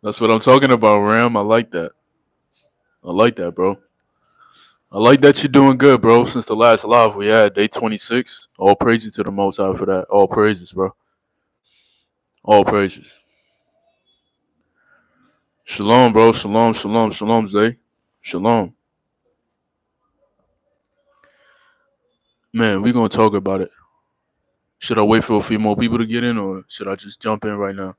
That's what I'm talking about, Ram. I like that. I like that, bro. I like that you're doing good, bro. Since the last live we had, day 26. All praises to the Most High for that. All praises, bro. All praises. Shalom, bro. Shalom, shalom, shalom, Zay. Shalom. Man, we gonna talk about it. Should I wait for a few more people to get in, or should I just jump in right now?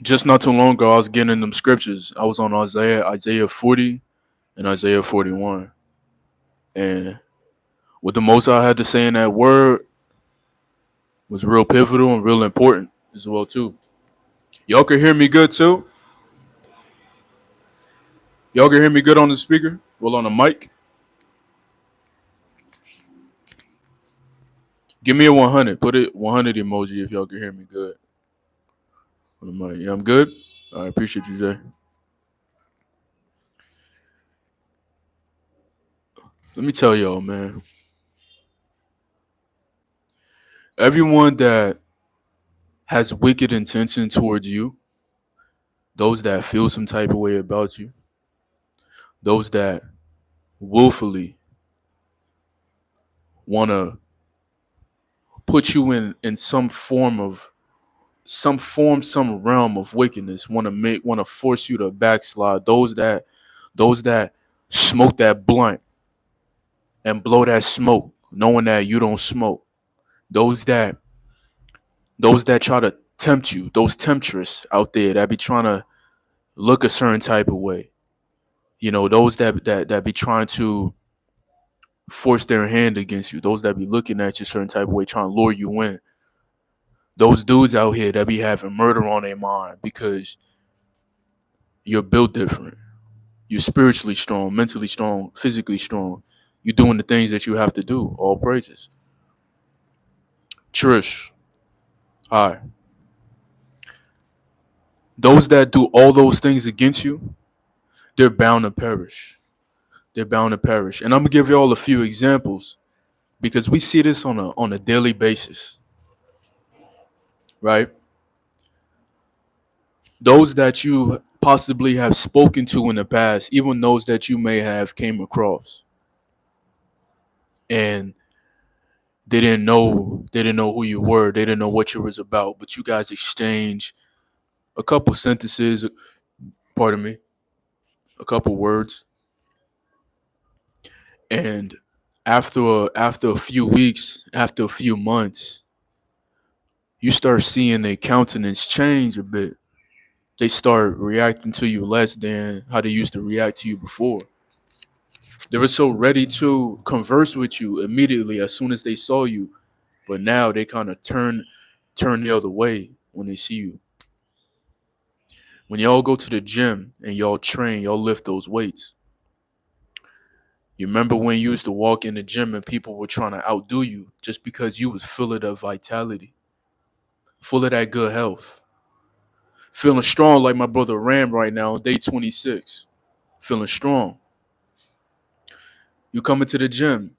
Just not too long ago, I was getting in them scriptures. I was on Isaiah 40 and Isaiah 41. And what the Most High had to say in that word was real pivotal and real important as well, too. Y'all can hear me good, too? Y'all can hear me good on the speaker? Well, on the mic? Give me a 100. Put it 100 emoji if y'all can hear me good on the mic. Yeah, I'm good? I appreciate you, Zay. Let me tell y'all, man. Everyone that has wicked intention towards you, those that feel some type of way about you, those that willfully want to put you in some realm of wickedness, want to force you to backslide, those that smoke that blunt and blow that smoke knowing that you don't smoke, those that those that try to tempt you, those temptress out there that be trying to look a certain type of way, those that be trying to force their hand against you, those that be looking at you a certain type of way, trying to lure you in. Those dudes out here that be having murder on their mind because you're built different. You're spiritually strong, mentally strong, physically strong. You're doing the things that you have to do. All praises. Trish, hi. Those that do all those things against you, they're bound to perish. They're bound to perish. And I'm gonna give you all a few examples because we see this on a daily basis, right? Those that you possibly have spoken to in the past, even those that you may have came across, and they didn't know who you were, they didn't know what you was about, but you guys exchange a couple sentences, pardon me, a couple words, and after a few weeks, after a few months, you start seeing their countenance change a bit. They start reacting to you less than how they used to react to you before. They were so ready to converse with you immediately as soon as they saw you, but now they kind of turn the other way when they see you. When y'all go to the gym and y'all train, y'all lift those weights. You remember when you used to walk in the gym and people were trying to outdo you just because you was full of that vitality, full of that good health, feeling strong like my brother Ram right now on day 26, feeling strong. You come into the gym,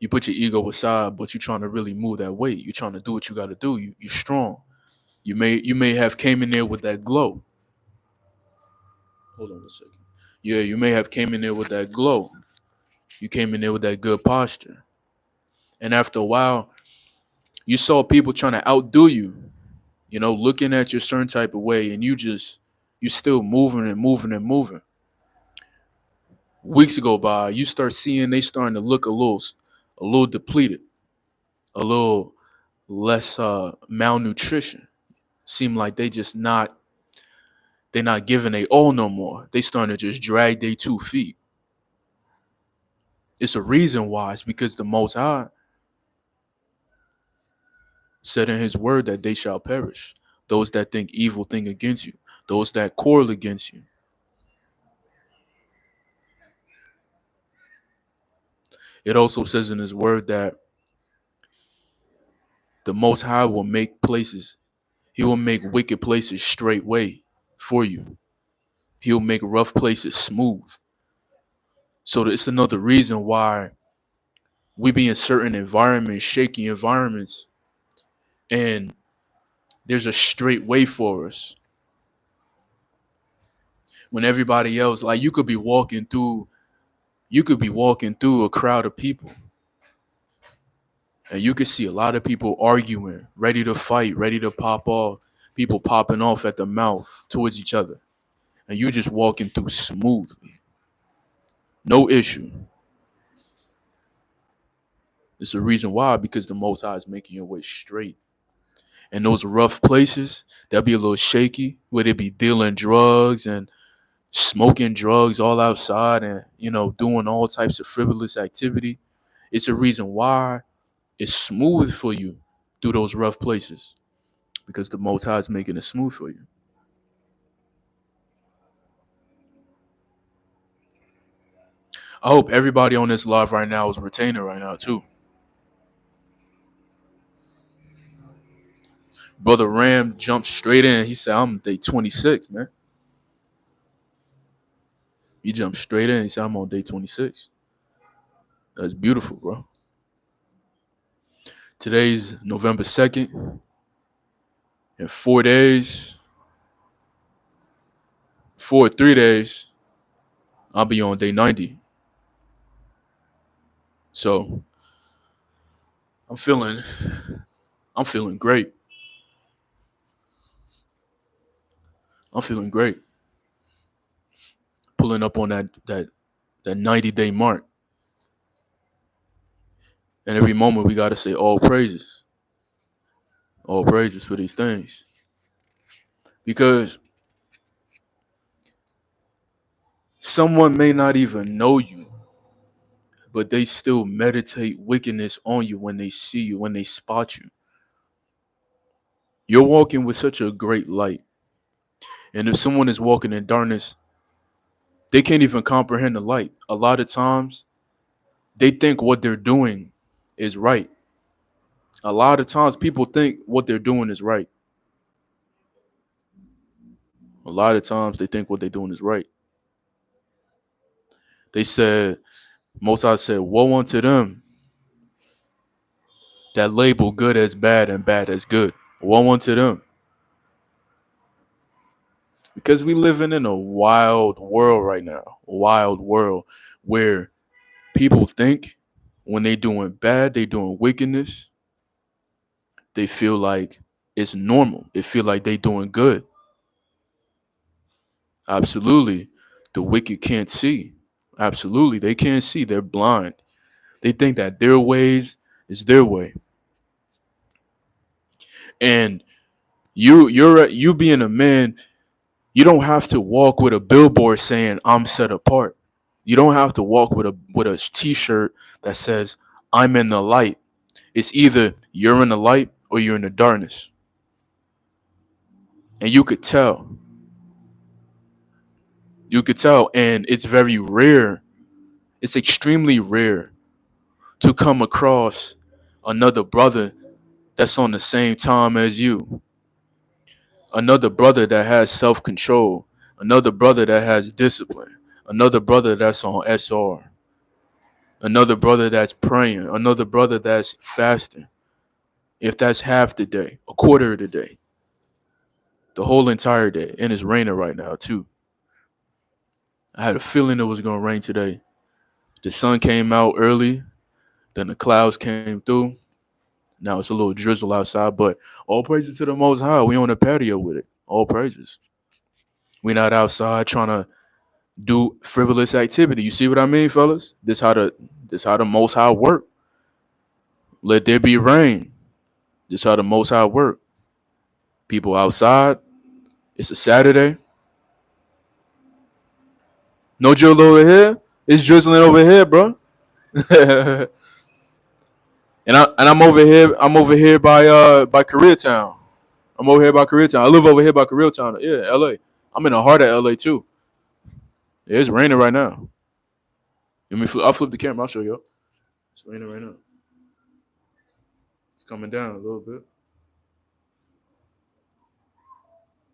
you put your ego aside, but you're trying to really move that weight. You're trying to do what you got to do. You're strong. You may have came in there with that glow. Hold on a second. Yeah, you may have came in there with that glow. You came in there with that good posture. And after a while, you saw people trying to outdo you, looking at you a certain type of way, and you still moving and moving and moving. Weeks go by, you start seeing they starting to look a little depleted, a little less malnutrition. Seem like they're not giving they all no more. They starting to just drag their 2 feet. It's a reason why. It's because the Most High said in His word that they shall perish. Those that think evil thing against you, those that quarrel against you. It also says in His word that the Most High will make places. He will make wicked places straight way for you. He'll make rough places smooth. So it's another reason why we be in certain environments, shaky environments, And there's a straight way for us. When everybody else, like you could be walking through a crowd of people and you could see a lot of people arguing, ready to fight, ready to pop off, people popping off at the mouth towards each other. And you just walking through smoothly. No issue. It's a reason why, because the Most High is making your way straight. And those rough places, that'll be a little shaky, where they be dealing drugs and smoking drugs all outside and, doing all types of frivolous activity. It's a reason why it's smooth for you through those rough places, because the Most High is making it smooth for you. I hope everybody on this live right now is retaining right now too. Brother Ram jumped straight in. He said, "I'm day 26, man." He jumped straight in. He said, "I'm on day 26." That's beautiful, bro. Today's November 2nd. In 4 days, 3 days, I'll be on day 90. So I'm feeling, I'm feeling great. I'm feeling great. Pulling up on that 90-day mark. And every moment we gotta say all praises for these things, because someone may not even know you, but they still meditate wickedness on you when they see you, when they spot you. You're walking with such a great light. And if someone is walking in darkness, they can't even comprehend the light. A lot of times, they think what they're doing is right. A lot of times, people think what they're doing is right. A lot of times, they think what they're doing is right. They said, Mosai said, "Woe unto them that label good as bad and bad as good. Woe unto them." Because we living in a wild world right now, a wild world where people think when they doing bad, they doing wickedness, they feel like it's normal. They feel like they doing good. Absolutely. The wicked can't see. Absolutely. They can't see. They're blind. They think that their ways is their way. And you being a man, you don't have to walk with a billboard saying I'm set apart. You don't have to walk with a t-shirt that says I'm in the light. It's either you're in the light or you're in the darkness. And you could tell. You could tell. And it's very rare. It's extremely rare to come across another brother that's on the same time as you. Another brother that has self-control. Another brother that has discipline. Another brother that's on SR. Another brother that's praying. Another brother that's fasting. If that's half the day, a quarter of the day, the whole entire day. And it's raining right now too. I had a feeling it was gonna rain today. The sun came out early, then the clouds came through. Now it's a little drizzle outside, but all praises to the Most High. We on the patio with it. All praises. We not outside trying to do frivolous activity. You see what I mean, fellas? This how the Most High work. Let there be rain. This how the Most High work. People outside. It's a Saturday. No drizzle over here. It's drizzling over here, bro. and I'm over here. I'm over here by Koreatown. I'm over here by Koreatown. I live over here by Koreatown. Yeah, LA. I'm in the heart of LA too. Yeah, it's raining right now. I'll flip the camera. I'll show you. It's raining right now. It's coming down a little bit.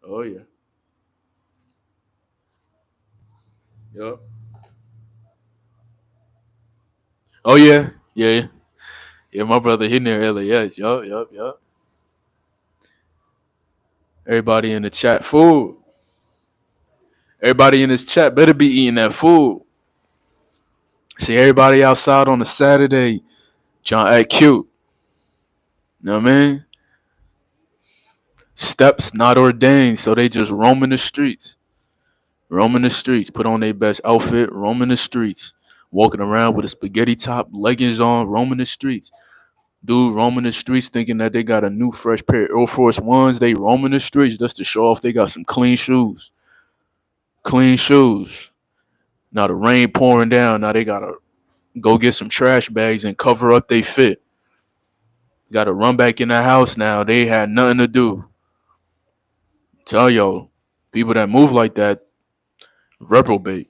Oh yeah. Yup. Oh yeah. Yeah. Yeah. My brother, he near LAX. Yup. Yup. Yup. Everybody in the chat, food. Everybody in this chat better be eating that food. See everybody outside on a Saturday, trying to act cute. You know what I mean? Steps not ordained, so they just roaming the streets. Roaming the streets, put on their best outfit, roaming the streets. Walking around with a spaghetti top, leggings on, roaming the streets. Dude roaming the streets thinking that they got a new fresh pair of Air Force Ones. They roaming the streets just to show off they got some clean shoes. Clean shoes. Now the rain pouring down. Now they gotta go get some trash bags and cover up they fit. Gotta run back in the house now. They had nothing to do. Tell yo, people that move like that, reprobate.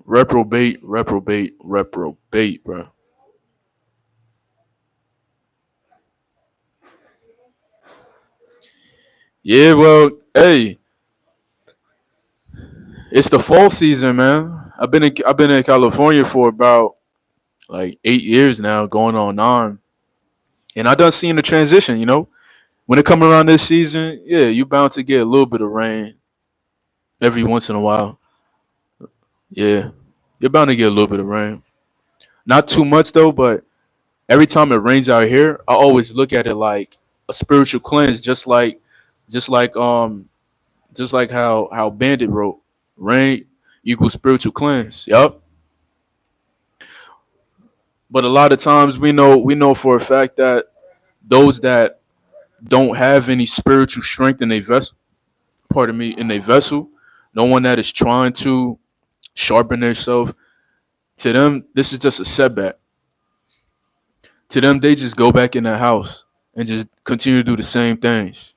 Reprobate, reprobate, reprobate, bro. Yeah, well, hey, it's the fall season, man. I've been in California for about like 8 years now, going on 9, and I done seen the transition. When it come around this season, yeah, you bound to get a little bit of rain every once in a while. Yeah, you're bound to get a little bit of rain. Not too much though, but every time it rains out here, I always look at it like a spiritual cleanse, just like just like how Bandit wrote, rain equals spiritual cleanse. Yup. But a lot of times we know for a fact that those that don't have any spiritual strength in their vessel, pardon me, in their vessel, no one that is trying to sharpen themselves, to them this is just a setback. To them, they just go back in the house and just continue to do the same things.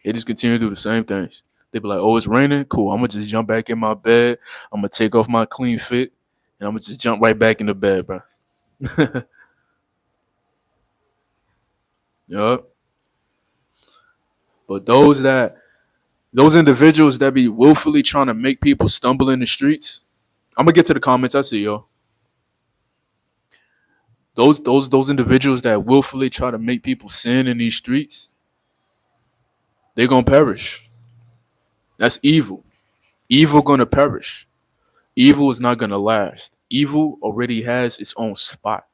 They just continue to do the same things. They be like, "Oh, it's raining. Cool. I'm gonna just jump back in my bed. I'm gonna take off my clean fit, and I'm gonna just jump right back in the bed, bro." Yup. But those individuals that be willfully trying to make people stumble in the streets, I'm gonna get to the comments. I see y'all. Those individuals that willfully try to make people sin in these streets, they're gonna perish. That's evil. Evil gonna perish. Evil is not gonna last. Evil already has its own spot.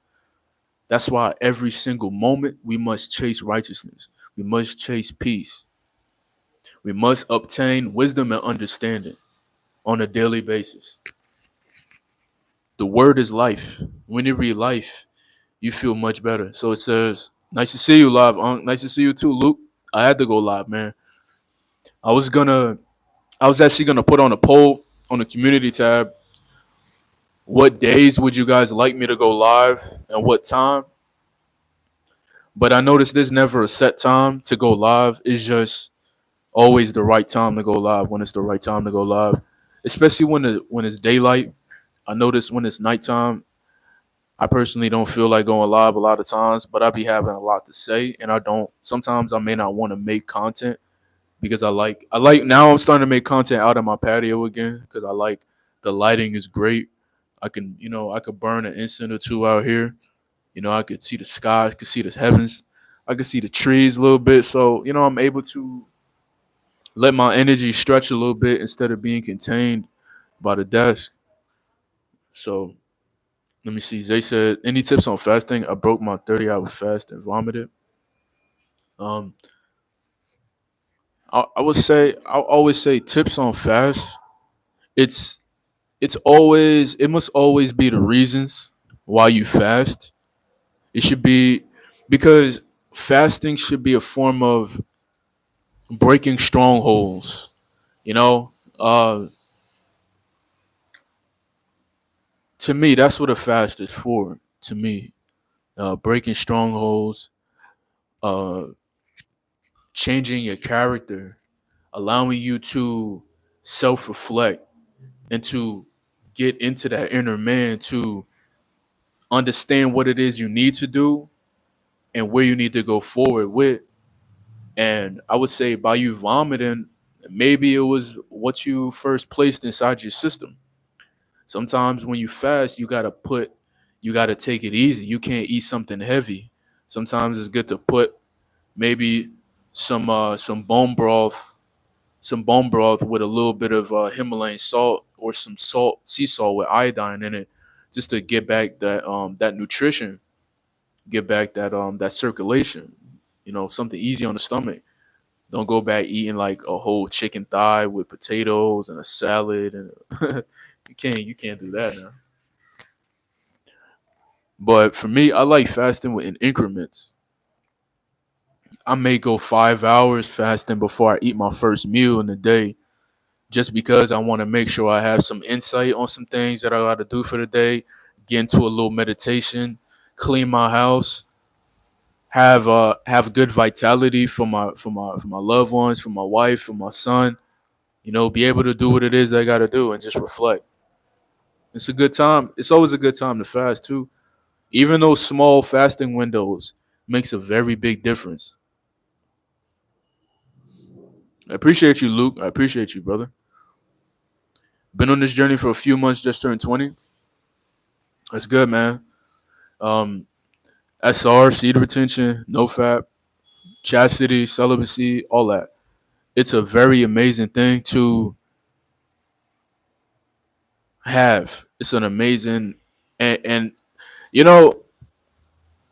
That's why every single moment we must chase righteousness. We must chase peace. We must obtain wisdom and understanding on a daily basis. The word is life. When you read life, you feel much better. So it says, "Nice to see you live, Unc. Nice to see you too, Luke." I had to go live, man. I was gonna, I was actually gonna put on a poll on the community tab. What days would you guys like me to go live and what time? But I noticed there's never a set time to go live. It's just always the right time to go live when it's the right time to go live. Especially when it's daylight. I notice when it's nighttime, I personally don't feel like going live a lot of times, but I be having a lot to say and I don't sometimes I may not want to make content because I like now I'm starting to make content out of my patio again because I like the lighting is great. I could burn an incense or two out here. I could see the skies, could see the heavens, I could see the trees a little bit. So, I'm able to let my energy stretch a little bit instead of being contained by the desk. So let me see. Zay said, any tips on fasting? I broke my 30-hour fast and vomited. Um, I always say tips on fast. It's it must always be the reasons why you fast. It should be because fasting should be a form of breaking strongholds. You know, uh, to me, that's what a fast is for. To me, breaking strongholds, uh, changing your character, allowing you to self-reflect and to get into that inner man to understand what it is you need to do and where you need to go forward with. And I would say by you vomiting, maybe it was what you first placed inside your system. Sometimes when you fast, you gotta take it easy. You can't eat something heavy. Sometimes it's good to put maybe some bone broth, some bone broth with a little bit of Himalayan salt or some salt, sea salt with iodine in it, just to get back that nutrition, get back that circulation. You know, something easy on the stomach. Don't go back eating like a whole chicken thigh with potatoes and a salad and you can't do that now. But for me, I like fasting in increments. I may go 5 hours fasting before I eat my first meal in the day, just because I want to make sure I have some insight on some things that I got to do for the day. Get into a little meditation, clean my house, have good vitality for my loved ones, for my wife, for my son. You know, be able to do what it is that I got to do and just reflect. It's a good time. It's always a good time to fast too. Even those small fasting windows makes a very big difference. I appreciate you, Luke. I appreciate you, brother. Been on this journey for a few months, just turned 20. That's good, man. Um, SR, seed retention, no fap, chastity, celibacy, all that. It's a very amazing thing to have. It's an amazing, and you know,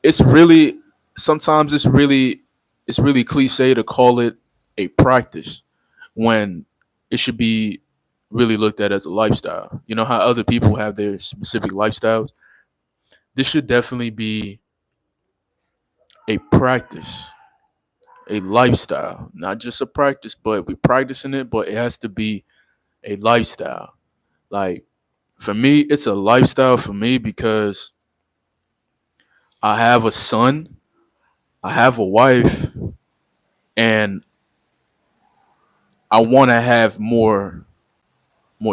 it's really sometimes it's really cliche to call it a practice when it should be really looked at as a lifestyle. You know how other people have their specific lifestyles. This should definitely be a practice, a lifestyle, not just a practice, but we're practicing it, but it has to be a lifestyle. Like for me, it's a lifestyle for me because I have a son, I have a wife, and I want to have more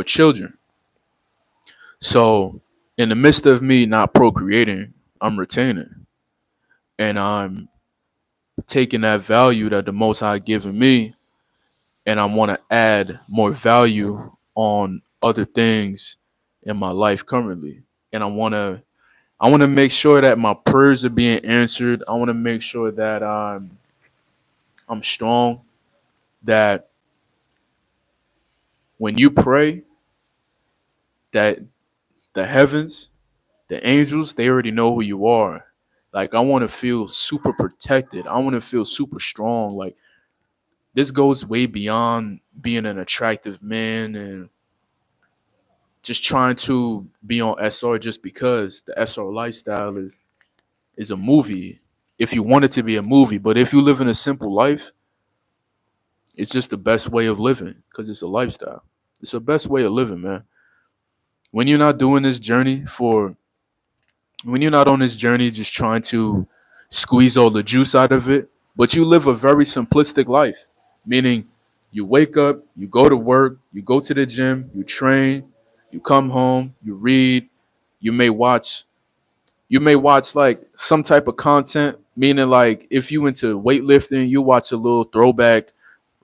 children. So in the midst of me not procreating, I'm retaining, and I'm taking that value that the Most High given me, and I want to add more value on other things in my life currently, and I want to make sure that my prayers are being answered. I want to make sure that I'm strong. That when you pray, that the heavens, the angels, they already know who you are. Like I want to feel super protected. I want to feel super strong. Like this goes way beyond being an attractive man and just trying to be on SR just because the SR lifestyle is a movie. If you want it to be a movie, but if you live in a simple life, it's just the best way of living because it's a lifestyle. It's the best way of living, man. When you're not doing this journey for, when you're not on this journey just trying to squeeze all the juice out of it, but you live a very simplistic life, meaning you wake up, you go to work, you go to the gym, you train, you come home, you read, you may watch like some type of content, meaning like if you into weightlifting, you watch a little throwback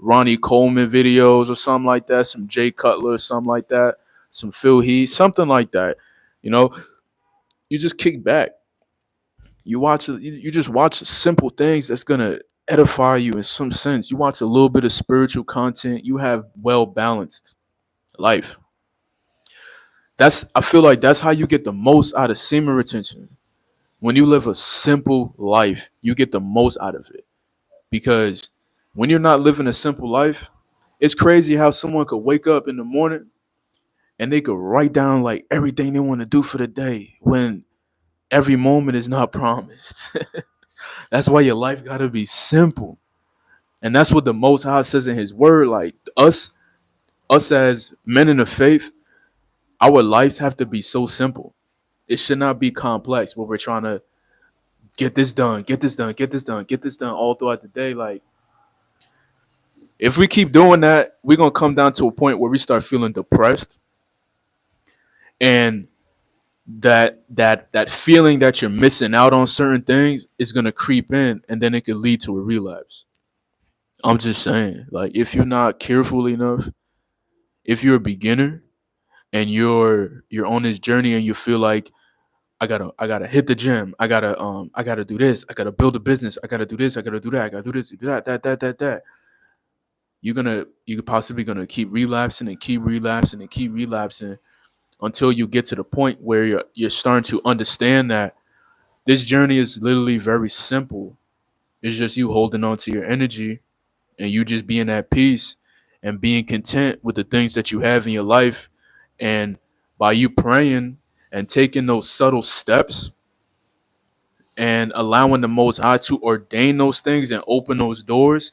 Ronnie Coleman videos or something like that, some Jay Cutler or something like that, some Phil Heath, something like that. You know, you just kick back. You just watch simple things that's gonna edify you in some sense. You watch a little bit of spiritual content. You have well balanced life. I feel like that's how you get the most out of semen retention. When you live a simple life, you get the most out of it. Because when you're not living a simple life, it's crazy how someone could wake up in the morning and they could write down like everything they want to do for the day when every moment is not promised. That's why your life gotta be simple. And that's what the Most High says in his word. Like us as men in the faith, our lives have to be so simple. It should not be complex where we're trying to get this done, get this done, get this done, get this done all throughout the day. Like if we keep doing that, we're gonna come down to a point where we start feeling depressed, and that feeling that you're missing out on certain things is gonna creep in, and then it could lead to a relapse. I'm just saying, like if you're not careful enough, if you're a beginner and you're on this journey and you feel like I gotta hit the gym. I gotta do this. I gotta build a business. I gotta do this. I gotta do that. I gotta do this, do that. You're possibly gonna keep relapsing and keep relapsing and keep relapsing until you get to the point where you're starting to understand that this journey is literally very simple. It's just you holding on to your energy and you just being at peace and being content with the things that you have in your life. And by you praying and taking those subtle steps and allowing the Most High to ordain those things and open those doors,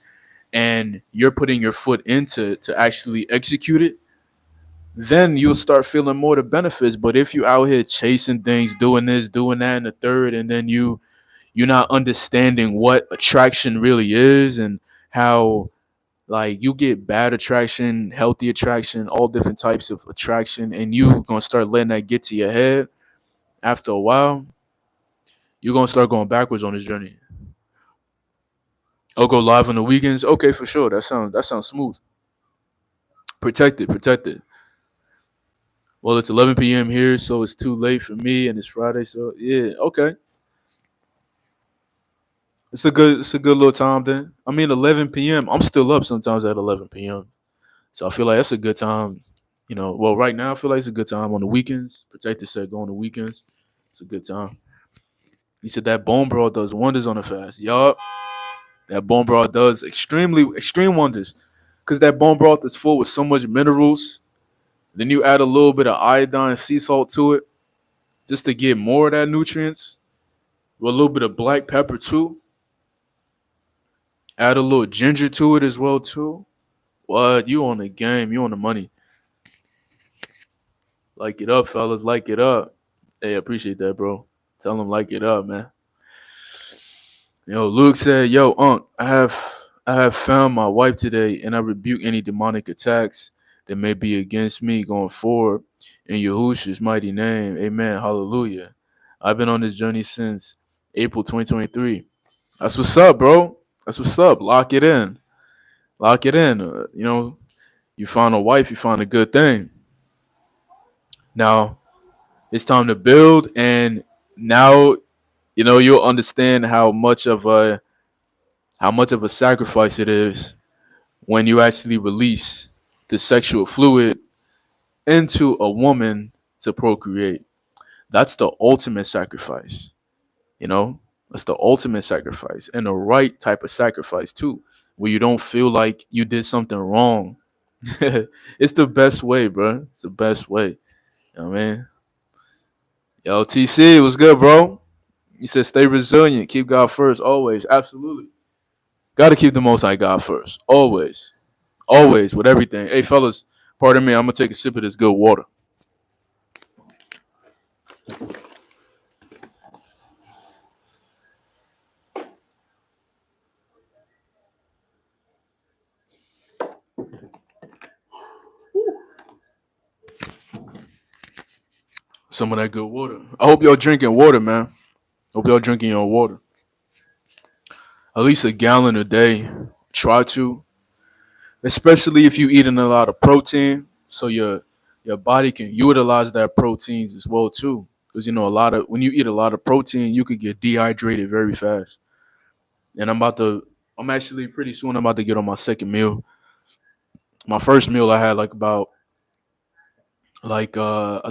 and you're putting your foot into to actually execute it, then you'll start feeling more the benefits. But if you out here chasing things, doing this, doing that, and the third, and then you're not understanding what attraction really is and how like you get bad attraction, healthy attraction, all different types of attraction, and you gonna start letting that get to your head. After a while, you're gonna start going backwards on this journey. I'll go live on the weekends. Okay, for sure. That sounds smooth. Protected, protected. Well, it's 11 p.m. here, so it's too late for me, and it's Friday. So yeah, okay. It's a good little time then. I mean, 11 p.m. I'm still up sometimes at 11 p.m. So I feel like that's a good time. Well, right now I feel like it's a good time on the weekends. Protected said go on the weekends. It's a good time. He said that bone broth does wonders on a fast. Yup, that bone broth does extreme wonders. Cause that bone broth is full with so much minerals. Then you add a little bit of iodine and sea salt to it, just to get more of that nutrients. With a little bit of black pepper too. Add a little ginger to it as well too. What? You on the game? You on the money? Like it up, fellas. Like it up. Hey, I appreciate that, bro. Tell them like it up, man. Luke said, "Yo, Unc, I have found my wife today, and I rebuke any demonic attacks that may be against me going forward in Yahushua's mighty name. Amen. Hallelujah. I've been on this journey since April 2023. That's what's up, bro. That's what's up. Lock it in. Lock it in. You found a wife. You found a good thing. Now it's time to build, and now you'll understand how much of a sacrifice it is when you actually release the sexual fluid into a woman to procreate. That's the ultimate sacrifice, you know? That's the ultimate sacrifice and the right type of sacrifice too, where you don't feel like you did something wrong. It's the best way, bro. It's the best way. You know what I mean? Yo, TC, what's good, bro? You said stay resilient, keep God first, always. Absolutely. Gotta keep the most high God first. Always. Always with everything. Hey fellas, pardon me, I'm gonna take a sip of this good water. Some of that good water. I hope y'all drinking water, man. Hope y'all drinking your water. At least a gallon a day. Try to. Especially if you eating a lot of protein. So your body can utilize that proteins as well too. Because a lot of when you eat a lot of protein, you could get dehydrated very fast. And I'm actually pretty soon I'm about to get on my second meal. My first meal I had like about I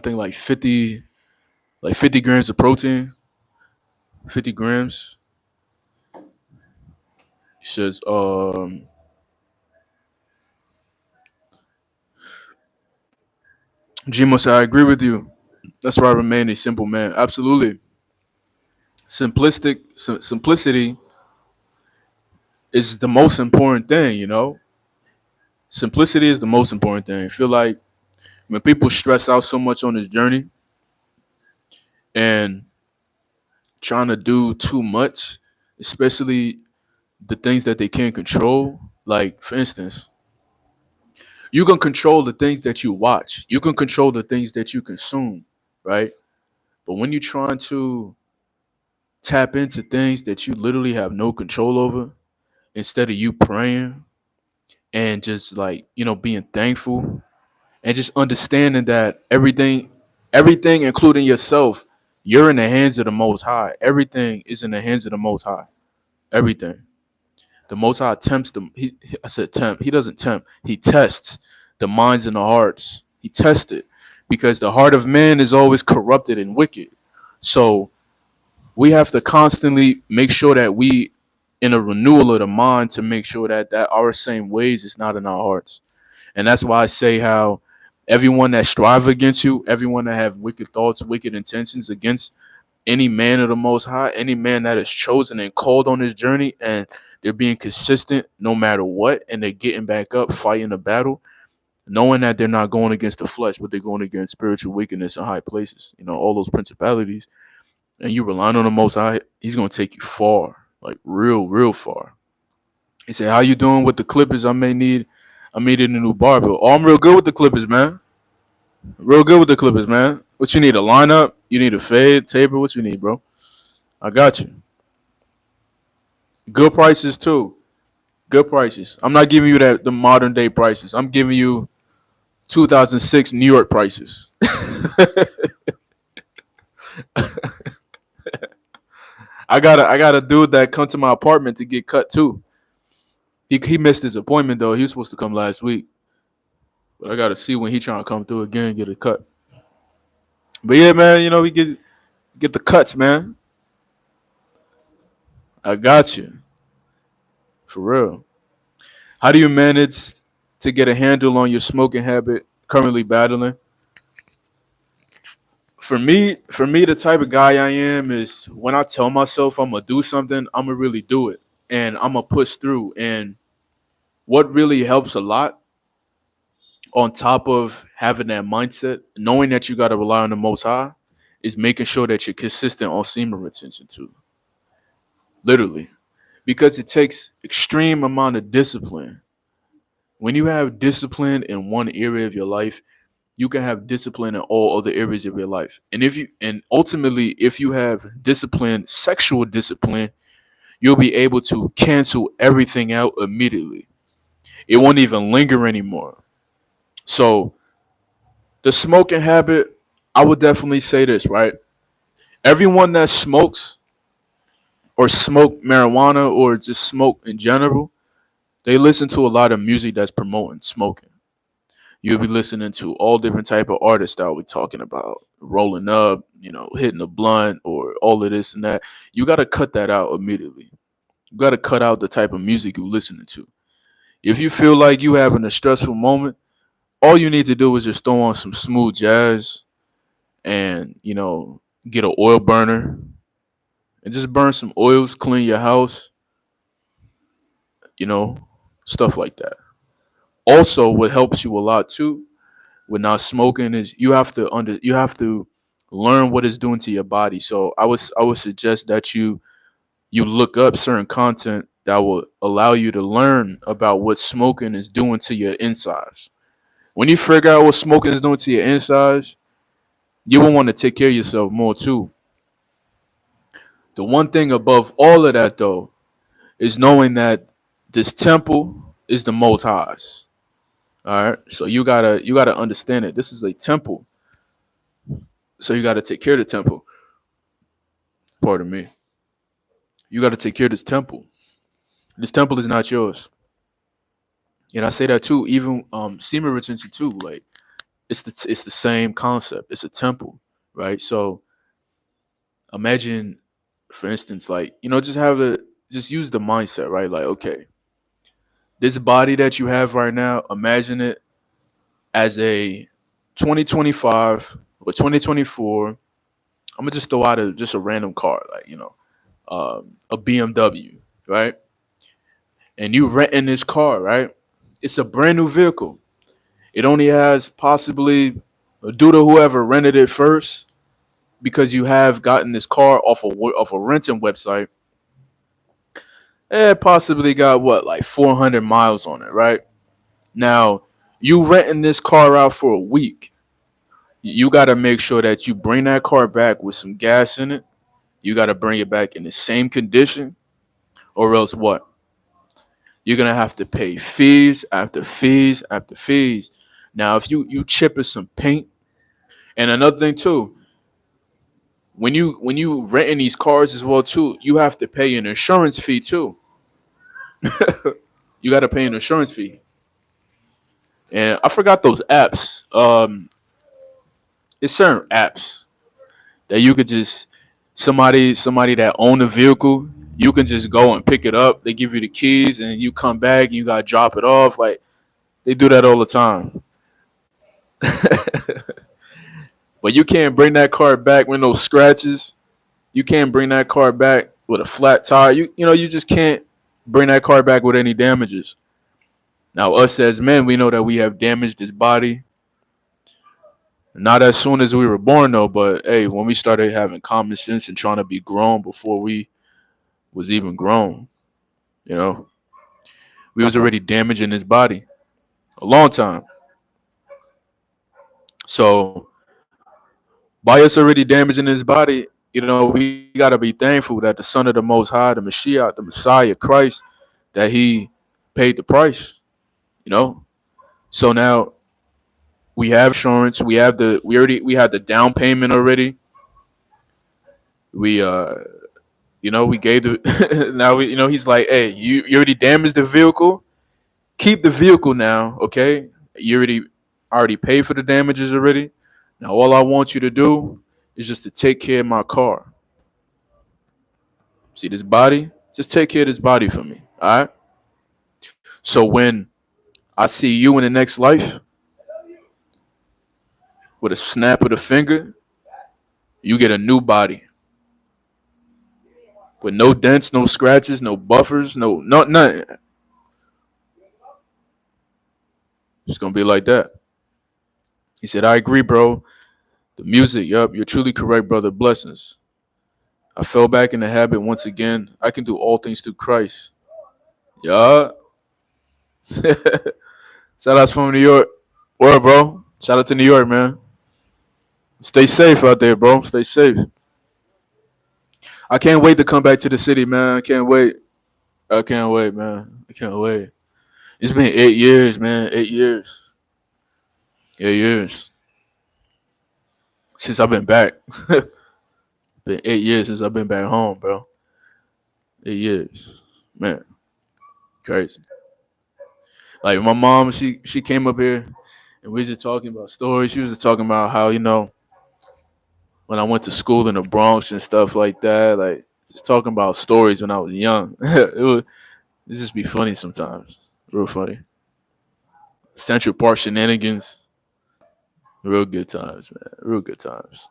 think like 50 grams of protein. 50 grams. He says, Gmo said, I agree with you. That's why I remain a simple man. Absolutely. Simplicity is the most important thing. Simplicity is the most important thing. I feel like when people stress out so much on this journey and trying to do too much, especially the things that they can't control, like for instance, you can control the things that you watch. You can control the things that you consume, right? But when you're trying to tap into things that you literally have no control over, instead of you praying and just like, being thankful and just understanding that everything including yourself You're in the hands of the Most High. Everything is in the hands of the Most High. Everything. The Most High tempts them. I said tempt. He doesn't tempt. He tests the minds and the hearts. He tests it because the heart of man is always corrupted and wicked. So we have to constantly make sure that we in a renewal of the mind to make sure that our same ways is not in our hearts. And that's why I say how everyone that strive against you, everyone that have wicked thoughts, wicked intentions against any man of the Most High, any man that is chosen and called on this journey, and they're being consistent no matter what, and they're getting back up, fighting the battle, knowing that they're not going against the flesh, but they're going against spiritual wickedness in high places. You know, all those principalities, and you relying on the Most High, He's gonna take you far, like real, real far. He said, "How you doing with the Clippers? I may need a new barber. Oh, I'm real good with the Clippers, man. Real good with the Clippers, man. What you need? A lineup? You need a fade, taper? What you need, bro? I got you. Good prices too. Good prices. I'm not giving you that the modern day prices. I'm giving you 2006 New York prices. I got a dude that come to my apartment to get cut too. He missed his appointment though. He was supposed to come last week, but I gotta see when he trying to come through again and get a cut. But yeah, man, you know we get the cuts, man. I got you for real. How do you manage to get a handle on your smoking habit currently battling? For me, the type of guy I am is when I tell myself I'm gonna do something, I'm gonna really do it, and I'm gonna push through. And what really helps a lot, on top of having that mindset, knowing that you gotta rely on the Most High, is making sure that you're consistent on semen retention too. Literally, because it takes extreme amount of discipline. When you have discipline in one area of your life, you can have discipline in all other areas of your life. And ultimately, if you have discipline, sexual discipline, you'll be able to cancel everything out immediately. It won't even linger anymore. So the smoking habit, I would definitely say this, right? Everyone that smokes or smoke marijuana or just smoke in general, they listen to a lot of music that's promoting smoking. You'll be listening to all different type of artists that we're talking about, rolling up, hitting a blunt or all of this and that. You got to cut that out immediately. You got to cut out the type of music you're listening to. If you feel like you having a stressful moment, all you need to do is just throw on some smooth jazz and, get an oil burner and just burn some oils, clean your house, you know, stuff like that. Also, what helps you a lot too with not smoking is you have to learn what it's doing to your body. So I would suggest that you look up certain content that will allow you to learn about what smoking is doing to your insides. When you figure out what smoking is doing to your insides, you will want to take care of yourself more too. The one thing above all of that though is knowing that this temple is the most high's. All right. So you gotta understand it. This is a temple. So you gotta take care of the temple. Pardon me. You gotta take care of this temple. This temple is not yours. And I say that too, even semen retention too. Like it's the same concept. It's a temple, right? So imagine, for instance, like just use the mindset, right? Like, okay, this body that you have right now, imagine it as a 2025 or 2024. I'm gonna just throw out just a random car, like a BMW, right? And you renting this car, right? It's a brand new vehicle. It only has possibly due to whoever rented it first, because you have gotten this car off a renting website. It possibly got what, like 400 miles on it, right? Now you renting this car out for a week. You got to make sure that you bring that car back with some gas in it. You got to bring it back in the same condition, or else what? You're gonna have to pay fees after fees after fees. Now, if you chip in some paint, and another thing too, when you renting these cars as well too, you have to pay an insurance fee too. You got to pay an insurance fee. And I forgot those apps. It's certain apps that you could just somebody that own a vehicle, you can just go and pick it up. They give you the keys and you come back and you gotta drop it off. Like they do that all the time. But you can't bring that car back with no scratches. You can't bring that car back with a flat tire. You just can't bring that car back with any damages. Now us as men, we know that we have damaged his body. Not as soon as we were born though, but hey, when we started having common sense and trying to be grown before we was even grown, you know, we was already damaging his body a long time. So by us already damaging his body, we gotta be thankful that the Son of the Most High, the Mashiach, the Messiah, Christ, that He paid the price. You know. So now we have insurance. We had the down payment already. We we gave the now he's like, hey, you already damaged the vehicle. Keep the vehicle now, okay? You already paid for the damages already. Now all I want you to do is just to take care of my car. See this body? Just take care of this body for me. All right? So when I see you in the next life with a snap of the finger, you get a new body with no dents, no scratches, no buffers, nothing. It's gonna be like that. He said, I agree, bro. The music, yup, you're truly correct, brother. Blessings. I fell back in the habit once again. I can do all things through Christ. Yeah. Shout out from New York. Where, bro? Shout out to New York, man. Stay safe out there, bro. Stay safe. I can't wait to come back to the city, man. I can't wait. I can't wait, man. I can't wait. It's been 8 years, man. 8 years. 8 years since I've been back. Been 8 years since I've been back home, bro. 8 years, man. Crazy. Like my mom, she came up here and we were just talking about stories. She was just talking about how when I went to school in the Bronx and stuff like that. Like just talking about stories when I was young. It just be funny sometimes. Real funny. Central Park shenanigans. Real good times, man. Real good times.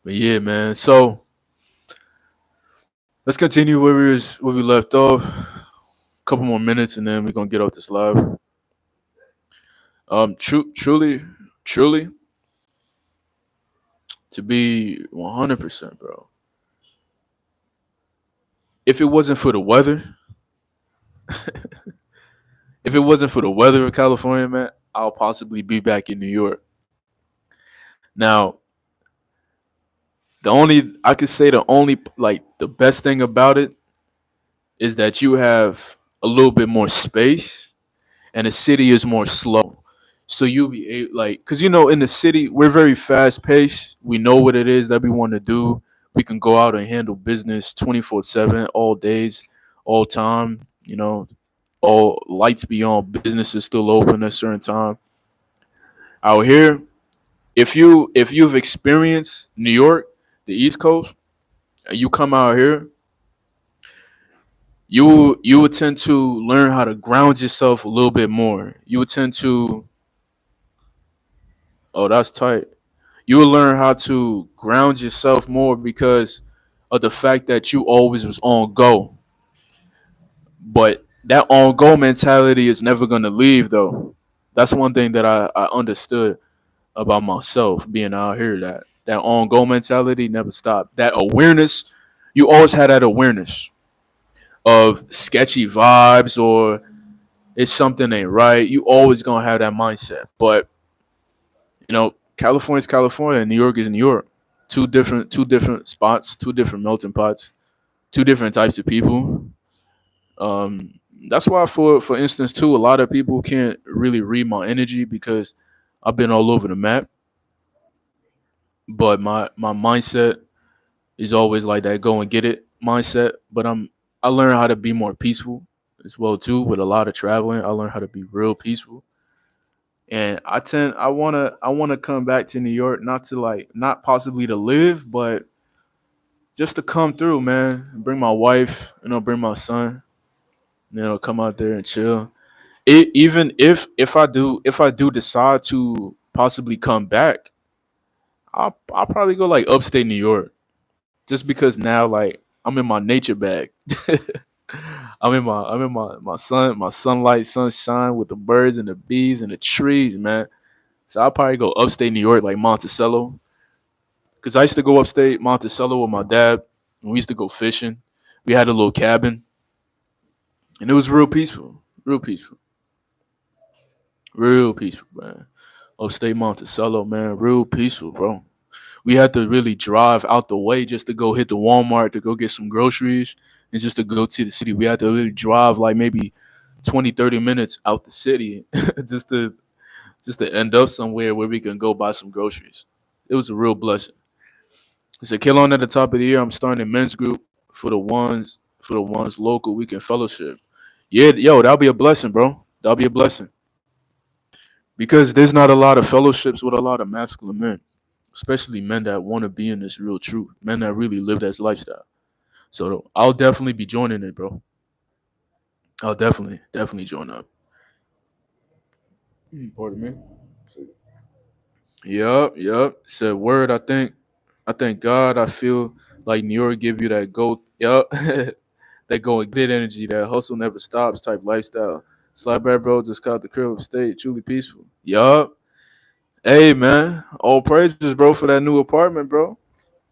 But yeah, man. So let's continue where we left off. A couple more minutes and then we're gonna get off this live. Truly, to be 100%, bro. If it wasn't for the weather, if it wasn't for the weather of California, man, I'll possibly be back in New York. Now, I could say the only like the best thing about it is that you have a little bit more space and the city is more slow. So you'll be like, because in the city we're very fast paced. We know what it is that we want to do. We can go out and handle business 24/7, all days, all time. All lights be on. Business is still open at a certain time. Out here, if you've experienced New York, the East Coast, and you come out here, you would tend to learn how to ground yourself a little bit more. You would tend to oh that's tight. You will learn how to ground yourself more because of the fact that you always was on go. But that on go mentality is never gonna leave though. That's one thing that I understood about myself being out here, that on go mentality never stopped. That awareness, you always had that awareness of sketchy vibes or it's something ain't right. You always gonna have that mindset. But California is California and New York is New York. Two different spots, two different melting pots, two different types of people. Um, that's why, for instance, too, a lot of people can't really read my energy because I've been all over the map. but my mindset is always like that go and get it mindset. But I learned how to be more peaceful as well too with a lot of traveling. I learned how to be real peaceful. And I wanna come back to New York, not to like not possibly to live, but just to come through, man. Bring my wife, bring my son, come out there and chill. Even if I do decide to possibly come back, I'll probably go like upstate New York. Just because now like I'm in my nature bag. I'm in my sunlight, sunshine with the birds and the bees and the trees, man. So I'll probably go upstate New York, like Monticello, because I used to go upstate Monticello with my dad. And we used to go fishing. We had a little cabin, and it was real peaceful, real peaceful, man. Upstate Monticello, man, real peaceful, bro. We had to really drive out the way just to go hit the Walmart to go get some groceries and just to go to the city. We had to really drive like maybe 20, 30 minutes out the city just to end up somewhere where we can go buy some groceries. It was a real blessing. It's a kill on at the top of the year. I'm starting a men's group for the ones local. We can fellowship. Yeah, yo, that'll be a blessing, bro. That'll be a blessing because there's not a lot of fellowships with a lot of masculine men, especially men that want to be in this real truth, men that really live that lifestyle. So I'll definitely be joining it, bro. I'll definitely join up. Pardon me. Yup. Said word. I thank God. I feel like New York give you that go. Yup. That go and get it energy. That hustle never stops type lifestyle. Slap back, bro. Just got the crib state. Truly peaceful. Yup. Hey, man. All praises, bro, for that new apartment, bro.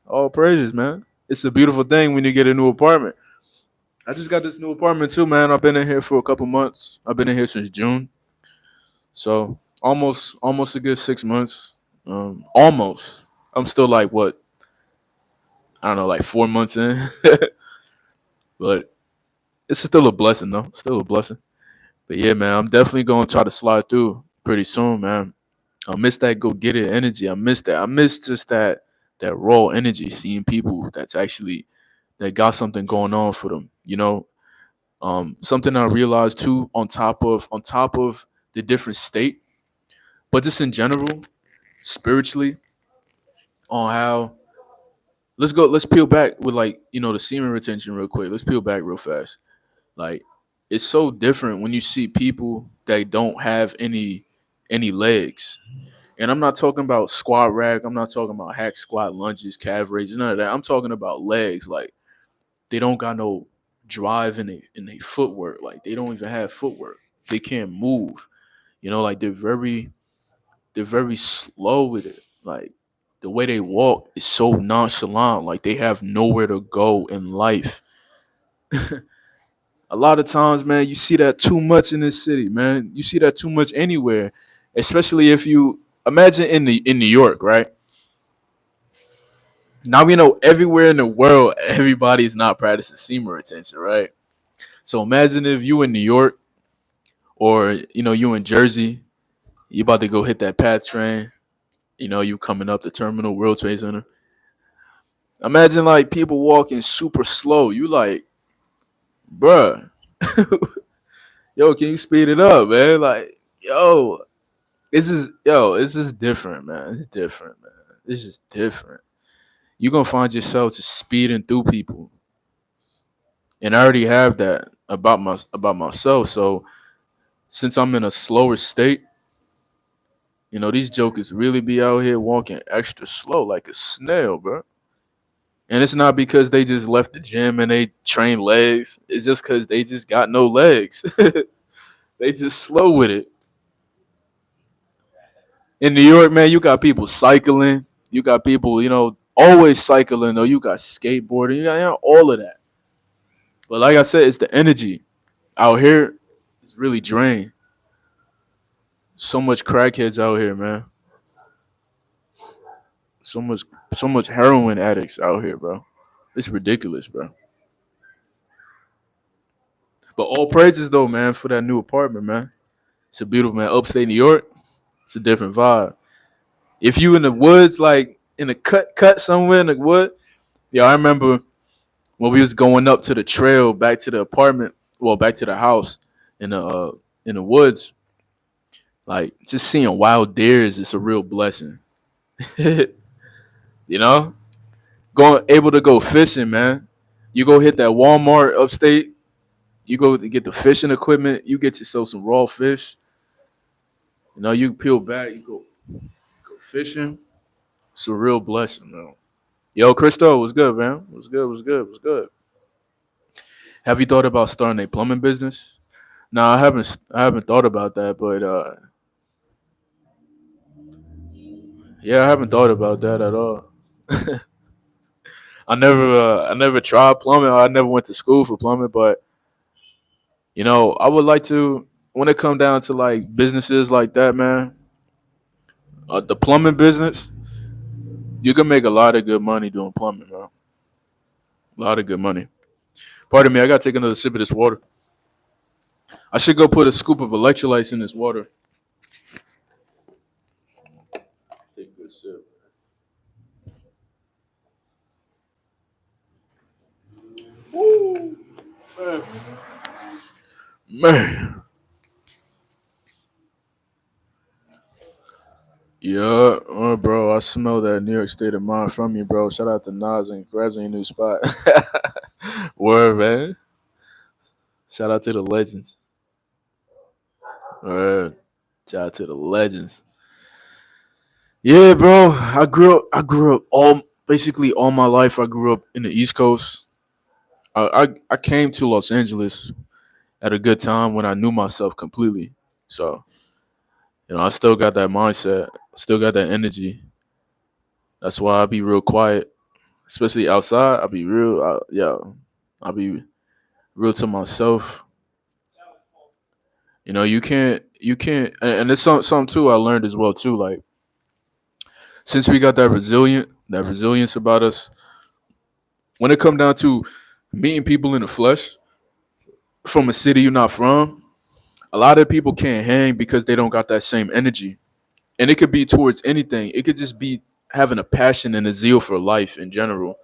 All praises, man. It's a beautiful thing when you get a new apartment. I just got this new apartment too, man. I've been in here for a couple months. I've been in here since June, so almost a good 6 months. Almost. I'm still like what I don't know, like 4 months in, but it's still a blessing though. Still a blessing. But yeah, man, I'm definitely gonna try to slide through pretty soon, man. I miss that go get it energy. I miss that. I miss just that raw energy, seeing people that got something going on for them. Something I realized too, on top of the different state, but just in general, spiritually, on how let's peel back with like the semen retention real quick. Let's peel back real fast. Like it's so different when you see people that don't have any legs. And I'm not talking about squat rack. I'm not talking about hack squat lunges, calf raises, none of that. I'm talking about legs. Like they don't got no drive in their footwork. Like they don't even have footwork. They can't move. Like they're very slow with it. Like the way they walk is so nonchalant. Like they have nowhere to go in life. A lot of times, man, you see that too much in this city, man. You see that too much anywhere, especially if you imagine in New York, right? Now we know everywhere in the world, everybody's not practicing semen retention, right? So imagine if you in New York or you in Jersey, you about to go hit that PATH train. You coming up the terminal, World Trade Center. Imagine like people walking super slow. You like, bruh, yo, can you speed it up, man? Like, this is different, man. It's different, man. It's just different. You're gonna find yourself just speeding through people. And I already have that about myself. So since I'm in a slower state, these jokers really be out here walking extra slow like a snail, bro. And it's not because they just left the gym and they train legs. It's just because they just got no legs. They just slow with it. In New York, man, you got people cycling. You got people, always cycling. Though you got skateboarding. You got all of that. But like I said, it's the energy out here. It's really drained. So much crackheads out here, man. So much, so much heroin addicts out here, bro. It's ridiculous, bro. But all praises though, man, for that new apartment, man. It's a beautiful man. Upstate New York, it's a different vibe. If you in the woods, like in a cut somewhere in the wood. Yeah, I remember when we was going up to the trail back to the apartment, well, back to the house in the woods. Like just seeing wild deers is a real blessing. you know, going able to go fishing, man. You go hit that Walmart upstate. You go to get the fishing equipment. You get yourself some raw fish. You know, you peel back. You go fishing. It's a real blessing, man. Yo, Christo, what's good, man? What's good? What's good? What's good? Have you thought about starting a plumbing business? No, I haven't. I haven't thought about that, but yeah, I haven't thought about that at all. I never tried plumbing. I never went to school for plumbing, but I would like to. When it come down to like businesses like that, man, the plumbing business, you can make a lot of good money doing plumbing, man. A lot of good money. Pardon me, I gotta take another sip of this water. I should go put a scoop of electrolytes in this water. Take a good sip. Woo, man. Man. Yeah, bro, I smell that New York state of mind from you, bro. Shout out to Nas and congrats on your new spot. Word, man. Shout out to the legends. Word. Shout out to the legends. Yeah, bro. I grew up all basically all my life. I grew up in the East Coast. I came to Los Angeles at a good time when I knew myself completely. So I still got that mindset. Still got that energy. That's why I be real quiet, especially outside. I be real. I be real to myself. You can't, and it's something too I learned as well too. Like since we got that resilience about us, when it come down to meeting people in the flesh from a city you're not from, a lot of people can't hang because they don't got that same energy. And it could be towards anything. It could just be having a passion and a zeal for life in general.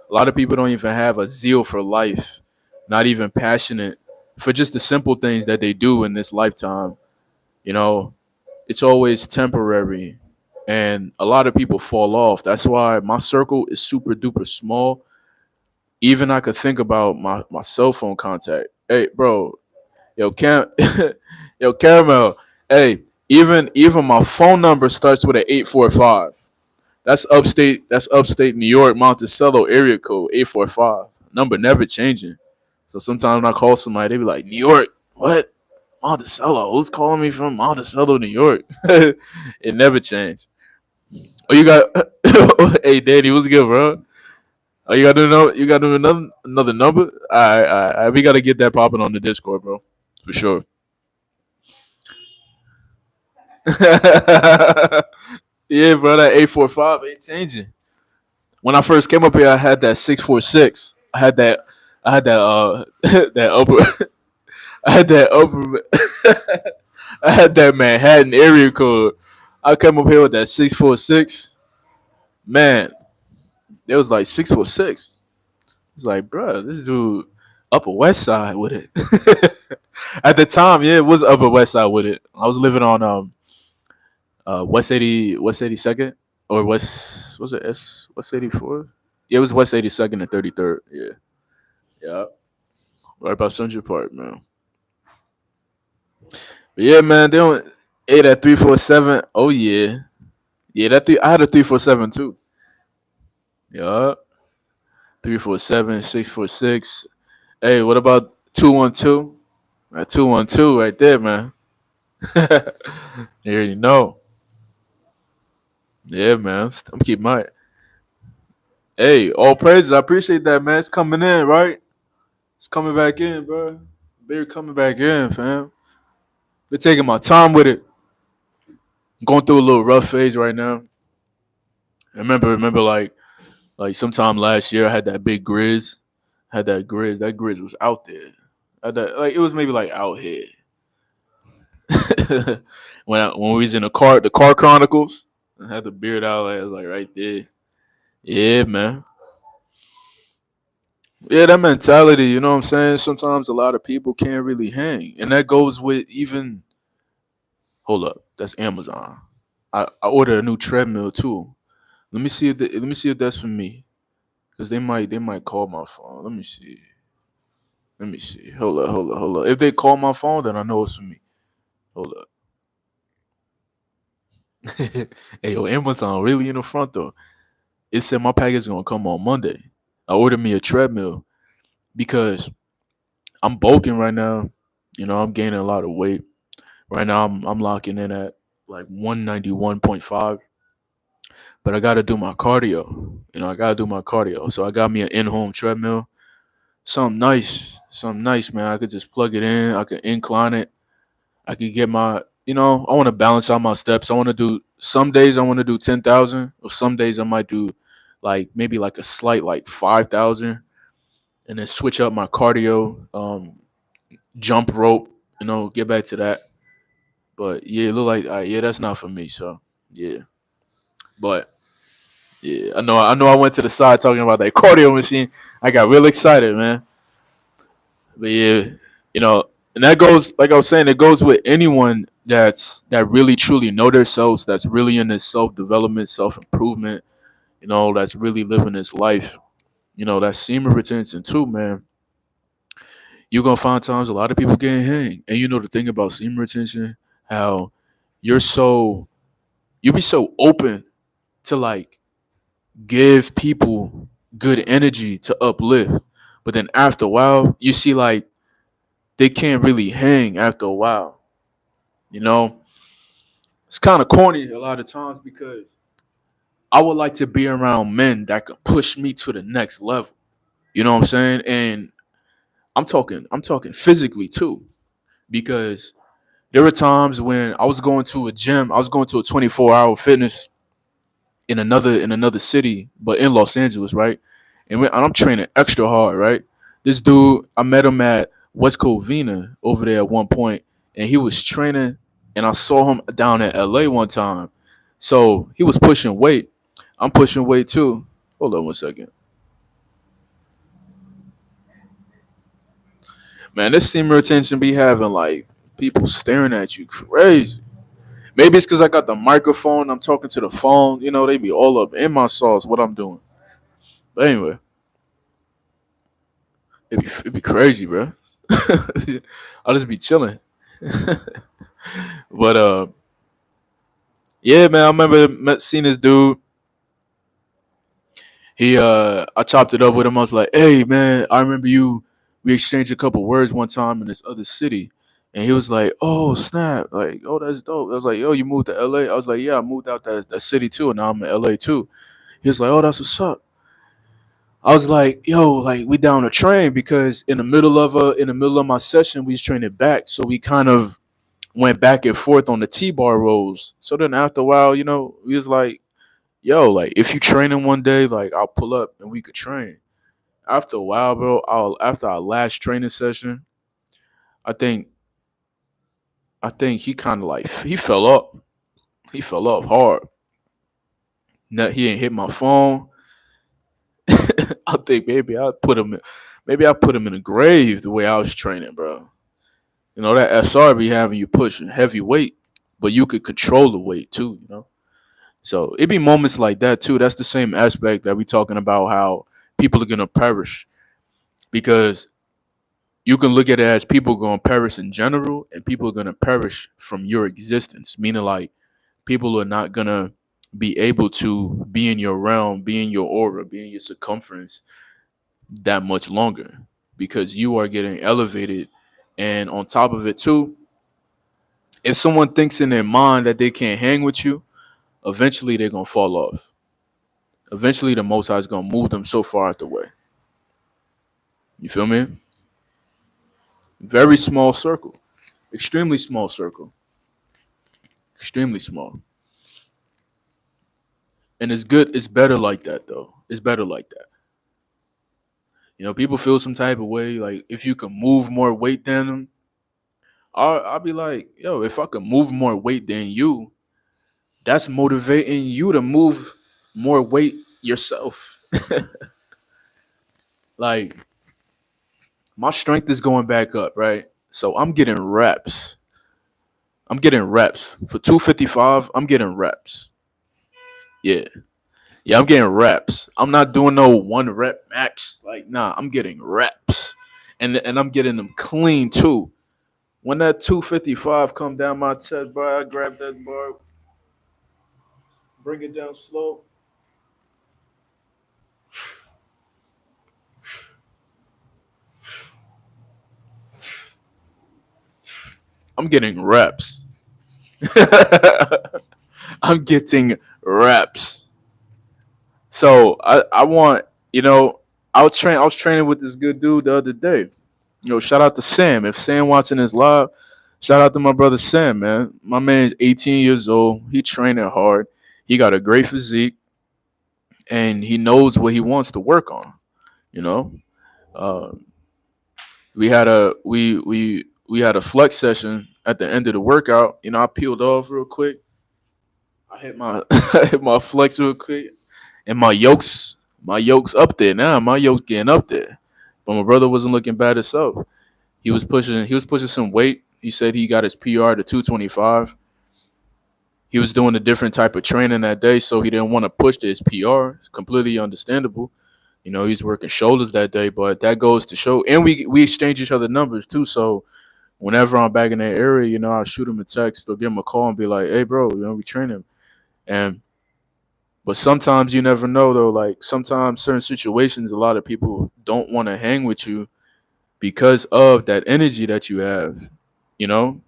A lot of people don't even have a zeal for life, not even passionate for just the simple things that they do in this lifetime. You know, it's always temporary, and a lot of people fall off. That's why my circle is super duper small. Even I could think about my cell phone contact. Hey, bro, yo, yo, Caramel. Hey, even my phone number starts with an 845. That's upstate New York, Monticello area code 845. Number never changing. So sometimes when I call somebody, they be like, New York, what? Monticello. Who's calling me from Monticello, New York? It never changed. Oh, you got hey Danny, what's good, bro? Oh, you gotta do another number? All right. We gotta get that popping on the Discord, bro. For sure. Yeah, bro, that 845 ain't changing. When I first came up here, I had that 646. I had that that upper I had that upper I had that Manhattan area code. I came up here with that 646. Man, it was like 646. It's like, bro, this dude Upper West Side with it. At the time, yeah, it was Upper West Side with it. I was living on West 82nd or West was it S West 84? Yeah, it was West 82nd and 33rd. Yeah. Yeah. Right by Central Park, man. But yeah, man, they don't that 347. Oh yeah. Yeah, I had a 347 too. Yeah. 347, 646. Hey, what about 212? That 212 right there, man. You already know. Yeah, man. I'm keeping my Hey, all praises. I appreciate that, man. It's coming in, right? It's coming back in, bro. Beer coming back in, fam. Been taking my time with it. Going through a little rough phase right now. Remember, like sometime last year, I had that big grizz. Had that grizz. That grizz was out there. Had that, like it was maybe like out here. When we was in the car Chronicles, I had the beard out. Like, it was like right there. Yeah, man. Yeah, that mentality, you know what I'm saying? Sometimes a lot of people can't really hang. And that goes with even hold up, that's Amazon. I ordered a new treadmill too. Let me see if that's for me. Cause they might call my phone. Let me see. Let me see. Hold up. If they call my phone, then I know it's for me. Hold up. Hey yo, Amazon really in the front though. It said my package is gonna come on Monday. I ordered me a treadmill because I'm bulking right now. You know, I'm gaining a lot of weight. Right now I'm locking in at like 191.5. But I gotta do my cardio. You know, I gotta do my cardio. So I got me an in-home treadmill. Something nice, man. I could just plug it in. I could incline it. I could get my, you know, I want to balance out my steps. I want to do some days I want to do 10,000, or some days I might do like maybe like a slight like 5,000, and then switch up my cardio, jump rope. You know, get back to that. But yeah, it look like yeah, that's not for me. So yeah, but yeah, I know. I went to the side talking about that cardio machine. I got real excited, man. But yeah, you know, and that goes like I was saying, it goes with anyone that really truly know themselves, that's really in this self development, self improvement, you know, that's really living this life. You know, that semen retention too, man. You're gonna find times a lot of people getting hang. And you know the thing about semen retention, how you're so you be so open to like give people good energy to uplift. But then after a while, you see like they can't really hang after a while. You know, it's kind of corny a lot of times because I would like to be around men that could push me to the next level. You know what I'm saying? And I'm talking physically too, because there were times when I was going to a gym, I was going to a 24-hour fitness in another city, but in Los Angeles, right? And I'm training extra hard, right? This dude, I met him at West Covina over there at one point, and he was training, and I saw him down in LA one time. So he was pushing weight. I'm pushing weight too. Hold on one second. Man, this semen retention be having like people staring at you crazy. Maybe it's because I got the microphone. I'm talking to the phone. You know, they be all up in my sauce. What I'm doing. But anyway, it'd be crazy, bro. I'll just be chilling. But yeah, man. I remember seeing this dude. I chopped it up with him. I was like, "Hey, man, I remember you. We exchanged a couple words one time in this other city." And he was like, "Oh snap! Like, oh that's dope." I was like, "Yo, you moved to LA?" I was like, "Yeah, I moved out that city too, and now I'm in LA too." He was like, "Oh, that's what's up." I was like, "Yo, like we down a train because in the middle of my session, we was training back, so we kind of went back and forth on the T-bar rolls. So then after a while, you know, we was like, yo, like if you training one day, like I'll pull up and we could train. After a while, bro, after our last training session, I think I think he kind of like he fell up. He fell off hard. He ain't hit my phone. I think maybe I put him in a grave the way I was training, bro. You know that SR be having you pushing heavy weight, but you could control the weight too. You know. So it be moments like that too. That's the same aspect that we talking about how people are gonna perish because you can look at it as people gonna perish in general and people are gonna perish from your existence. Meaning like people are not gonna be able to be in your realm, be in your aura, be in your circumference that much longer because you are getting elevated. And on top of it too, if someone thinks in their mind that they can't hang with you, eventually they're gonna fall off. Eventually the Most High is gonna move them so far out the way. You feel me? Very small circle, extremely small circle, extremely small. And it's good. It's better like that though. It's better like that. You know, people feel some type of way. Like if you can move more weight than them, I'll be like, yo, if I can move more weight than you, that's motivating you to move more weight yourself. Like my strength is going back up, right? So I'm getting reps. I'm getting reps for 255. I'm getting reps. Yeah, yeah, I'm getting reps. I'm not doing no one rep max. Like, nah, I'm getting reps, and I'm getting them clean too. When that 255 come down my chest, bro, I grab that bar, bring it down slow. I'm getting reps. I'm getting reps. So I want, you know, I was training with this good dude the other day. You know, shout out to Sam. If Sam watching this live, shout out to my brother Sam, man. My man is 18 years old. He training hard. He got a great physique, and he knows what he wants to work on. You know, uh, we had a flex session at the end of the workout. You know, I peeled off real quick. I hit my I hit my flex real quick, and my yoke's up there now. My yoke getting up there, but my brother wasn't looking bad himself. He was pushing some weight. He said he got his PR to 225. He was doing a different type of training that day, so he didn't want to push to his PR. It's completely understandable. You know, he's working shoulders that day, but that goes to show. And we exchange each other numbers too. So whenever I'm back in that area, you know, I'll shoot him a text or give him a call and be like, "Hey, bro, you know, we training." And but sometimes you never know though. Like sometimes certain situations, a lot of people don't want to hang with you because of that energy that you have. You know,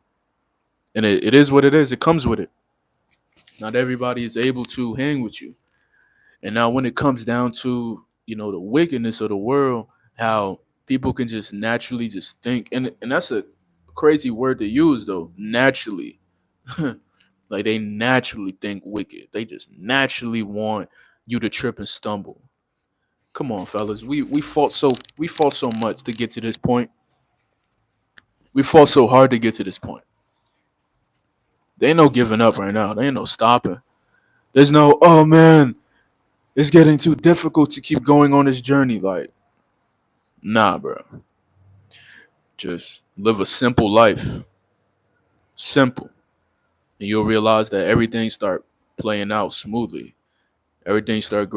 and it is what it is. It comes with it. Not everybody is able to hang with you. And now when it comes down to, you know, the wickedness of the world, how people can just naturally just think, and that's a crazy word to use though, naturally. Like they naturally think wicked. They just naturally want you to trip and stumble. Come on, fellas. We fought so much to get to this point. We fought so hard to get to this point. There ain't no giving up right now. There ain't no stopping. There's no, oh man, it's getting too difficult to keep going on this journey. Like, nah, bro. Just live a simple life. Simple. And you'll realize that everything start playing out smoothly. Everything start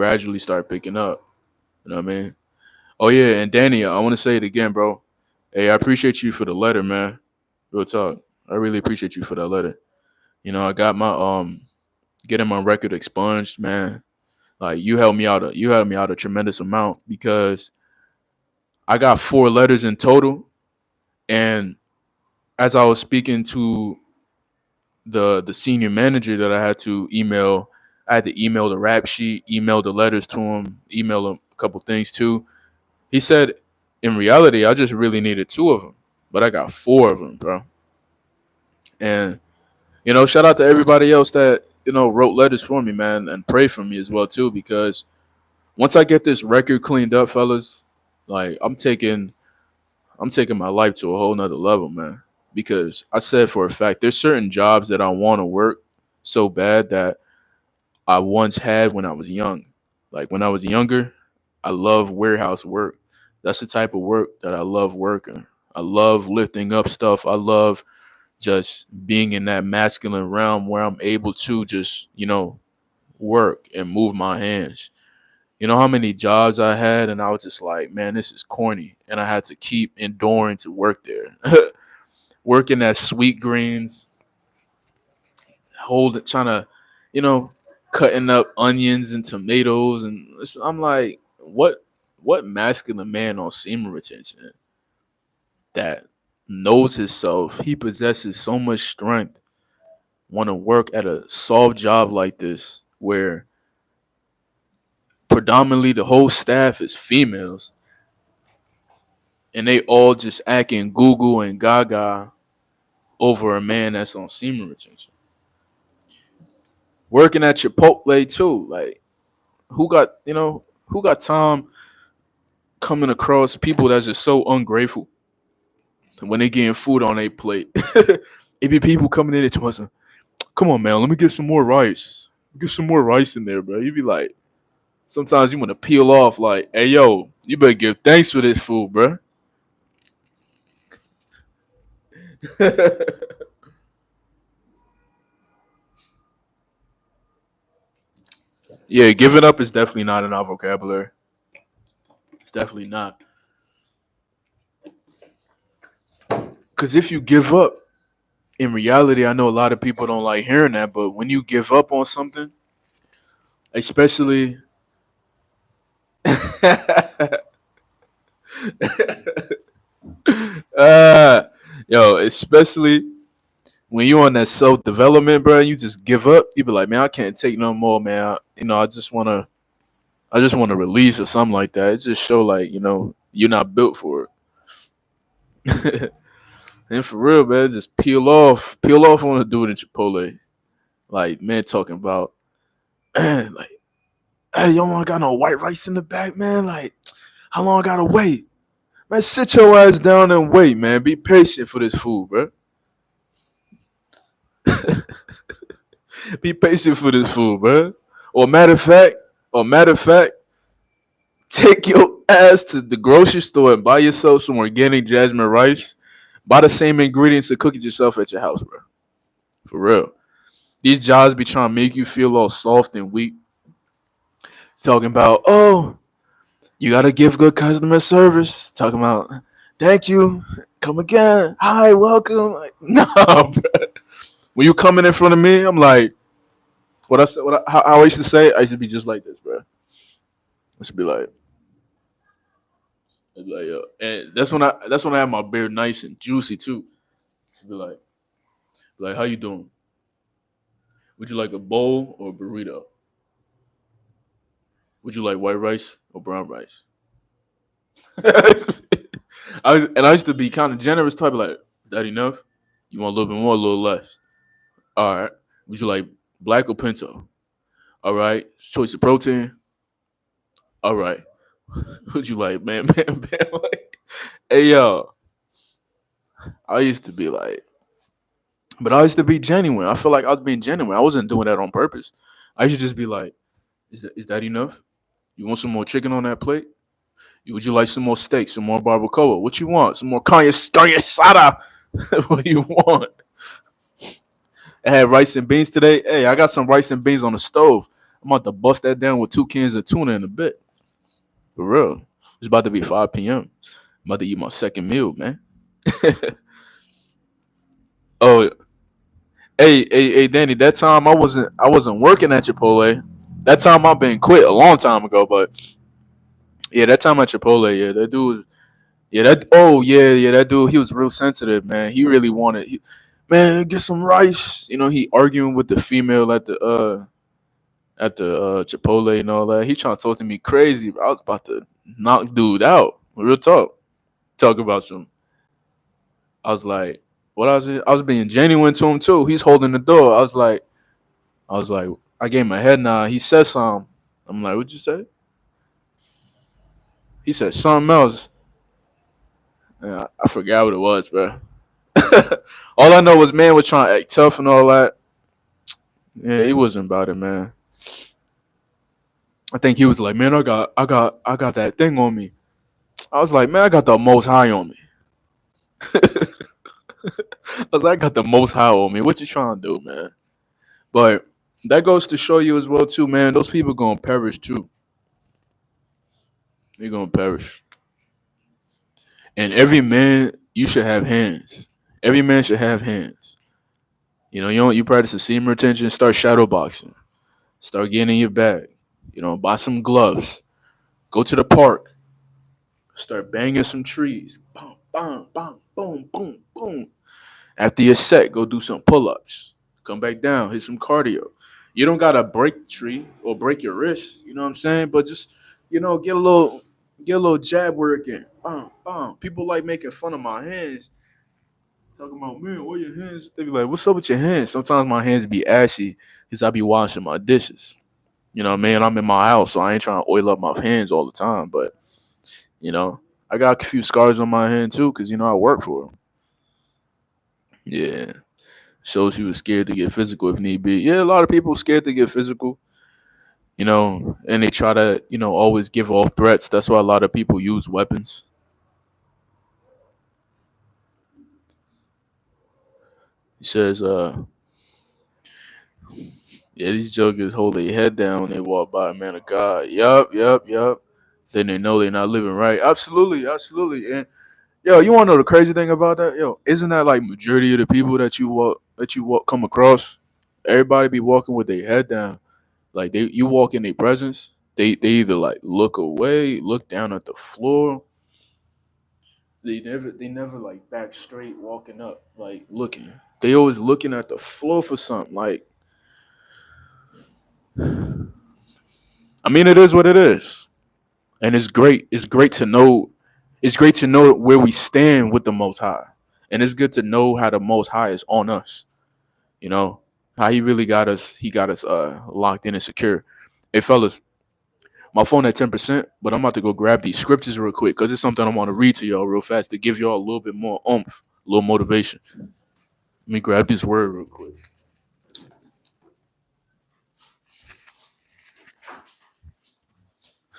picking up. You know what I mean? Oh yeah, and Danny, I want to say it again, bro. Hey, I appreciate you for the letter, man. Real talk. I really appreciate you for that letter. You know, I got my getting my record expunged, man. Like you helped me out a tremendous amount because I got 4 letters in total, and as I was speaking to the senior manager that I had to email the rap sheet, email the letters to him, email him a couple things too. He said, in reality, I just really needed 2 of them, but I got 4 of them, bro. And you know, shout out to everybody else that wrote letters for me, man, and pray for me as well too, because once I get this record cleaned up, fellas, like I'm taking my life to a whole nother level, man. Because I said for a fact, there's certain jobs that I want to work so bad that I once had when I was young. Like when I was younger, I love warehouse work. That's the type of work that I love working. I love lifting up stuff. I love just being in that masculine realm where I'm able to just, work and move my hands. You know how many jobs I had, and I was just like, man, this is corny. And I had to keep enduring to work there. Working at Sweet Greens, trying to, you know, cutting up onions and tomatoes. And I'm like, what masculine man on semen retention that knows himself, he possesses so much strength, want to work at a soft job like this where predominantly the whole staff is females and they all just acting Google and Gaga over a man that's on semen retention. Working at Chipotle too, like who got time coming across people that's just so ungrateful when they getting food on their plate. It be people coming in to us, come on man, let me get some more rice. Get some more rice in there, bro. You be like, Sometimes you want to peel off like, hey yo, you better give thanks for this food, bro. Yeah, giving up is definitely not in our vocabulary. It's definitely not. Because if you give up, in reality, I know a lot of people don't like hearing that, but when you give up on something, especially, uh, yo, especially when you on that self development, bro, you just give up. You be like, man, I can't take no more, man. I just wanna release or something like that. It just show like you're not built for it. And for real, man, just peel off on a dude in Chipotle. Like man, talking about like, hey, you don't got no white rice in the back, man. Like, how long I gotta wait? Man, sit your ass down and wait, man. Be patient for this food, bro. Be patient for this food, bro. Or matter of fact, or matter of fact, take your ass to the grocery store and buy yourself some organic jasmine rice. Buy the same ingredients and cook it yourself at your house, bro. For real. These jobs be trying to make you feel all soft and weak. Talking about, oh, you gotta give good customer service. Talking about, thank you, come again, hi, welcome. Like, no, bro. When you coming in front of me, I'm like, what I said, how I used to say, I used to be just like this, bro. I used to be like, yo, and that's when I have my beard nice and juicy too. To be like, how you doing? Would you like a bowl or a burrito? Would you like white rice or brown rice? I used to be kind of generous type, like, is that enough? You want a little bit more, a little less? All right. Would you like black or pinto? All right. Choice of protein. All right. Would you like man? Like, hey yo, I used to be like, but I used to be genuine. I feel like I was being genuine. I wasn't doing that on purpose. I used to just be like, is that enough? You want some more chicken on that plate? Would you like some more steak, some more barbacoa? What you want? Some more carne asada? What do you want? I had rice and beans today. Hey, I got some rice and beans on the stove. I'm about to bust that down with 2 cans of tuna in a bit. For real. It's about to be 5 p.m. I'm about to eat my second meal, man. Oh, hey, Danny. That time I wasn't working at Chipotle. That time I've been quit a long time ago. But yeah, that time at Chipotle, yeah, that dude was yeah, that dude, he was real sensitive, man. He really wanted man, get some rice. He arguing with the female at the Chipotle and all that. He trying to talk to me crazy. Bro. I was about to knock dude out. Real talk. Talk about some. I was like, what I was I was being genuine to him too. He's holding the door. I was like, I gave him a head nod. He said something. I'm like, what'd you say? He said something else. Yeah, I forgot what it was, bro. All I know was man was trying to act tough and all that. Yeah, he wasn't about it, man. I think he was like, man, I got that thing on me. I was like, man, I got the most high on me. I was like, I got the most high on me. What you trying to do, man? But that goes to show you as well, too, man. Those people gonna perish too. They're gonna perish. And every man, you should have hands. Every man should have hands. You practice the seam retention, start shadow boxing. Start getting in your bag. Buy some gloves. Go to the park. Start banging some trees. Boom, boom, boom, boom, boom, boom. After your set, go do some pull-ups. Come back down, hit some cardio. You don't gotta break the tree or break your wrist. You know what I'm saying? But just get a little jab work in. Bam, bam. People like making fun of my hands. Talking about man, what your hands? They be like, what's up with your hands? Sometimes my hands be ashy because I be washing my dishes. Man, I'm in my house, so I ain't trying to oil up my hands all the time. But you know, I got a few scars on my hand too because I work for them. Yeah. Shows he was scared to get physical if need be. Yeah, a lot of people scared to get physical. And they try to, always give off threats. That's why a lot of people use weapons. He says, yeah, these jokers hold their head down when they walk by a man of God. Yup, yup, yup. Then they know they're not living right. Absolutely, absolutely. And yo, you wanna know the crazy thing about that? Yo, isn't that like majority of the people that you walk come across? Everybody be walking with their head down. Like you walk in their presence, they either like look away, look down at the floor. They never like back straight walking up, like looking. They always looking at the floor for something. Like, I mean, it is what it is, and it's great. It's great to know. It's great to know where we stand with the Most High, and it's good to know how the Most High is on us. You know how He really got us. He got us locked in and secure. Hey, fellas, my phone at 10%, but I'm about to go grab these scriptures real quick because it's something I want to read to y'all real fast to give y'all a little bit more oomph, a little motivation. Let me grab this word real quick.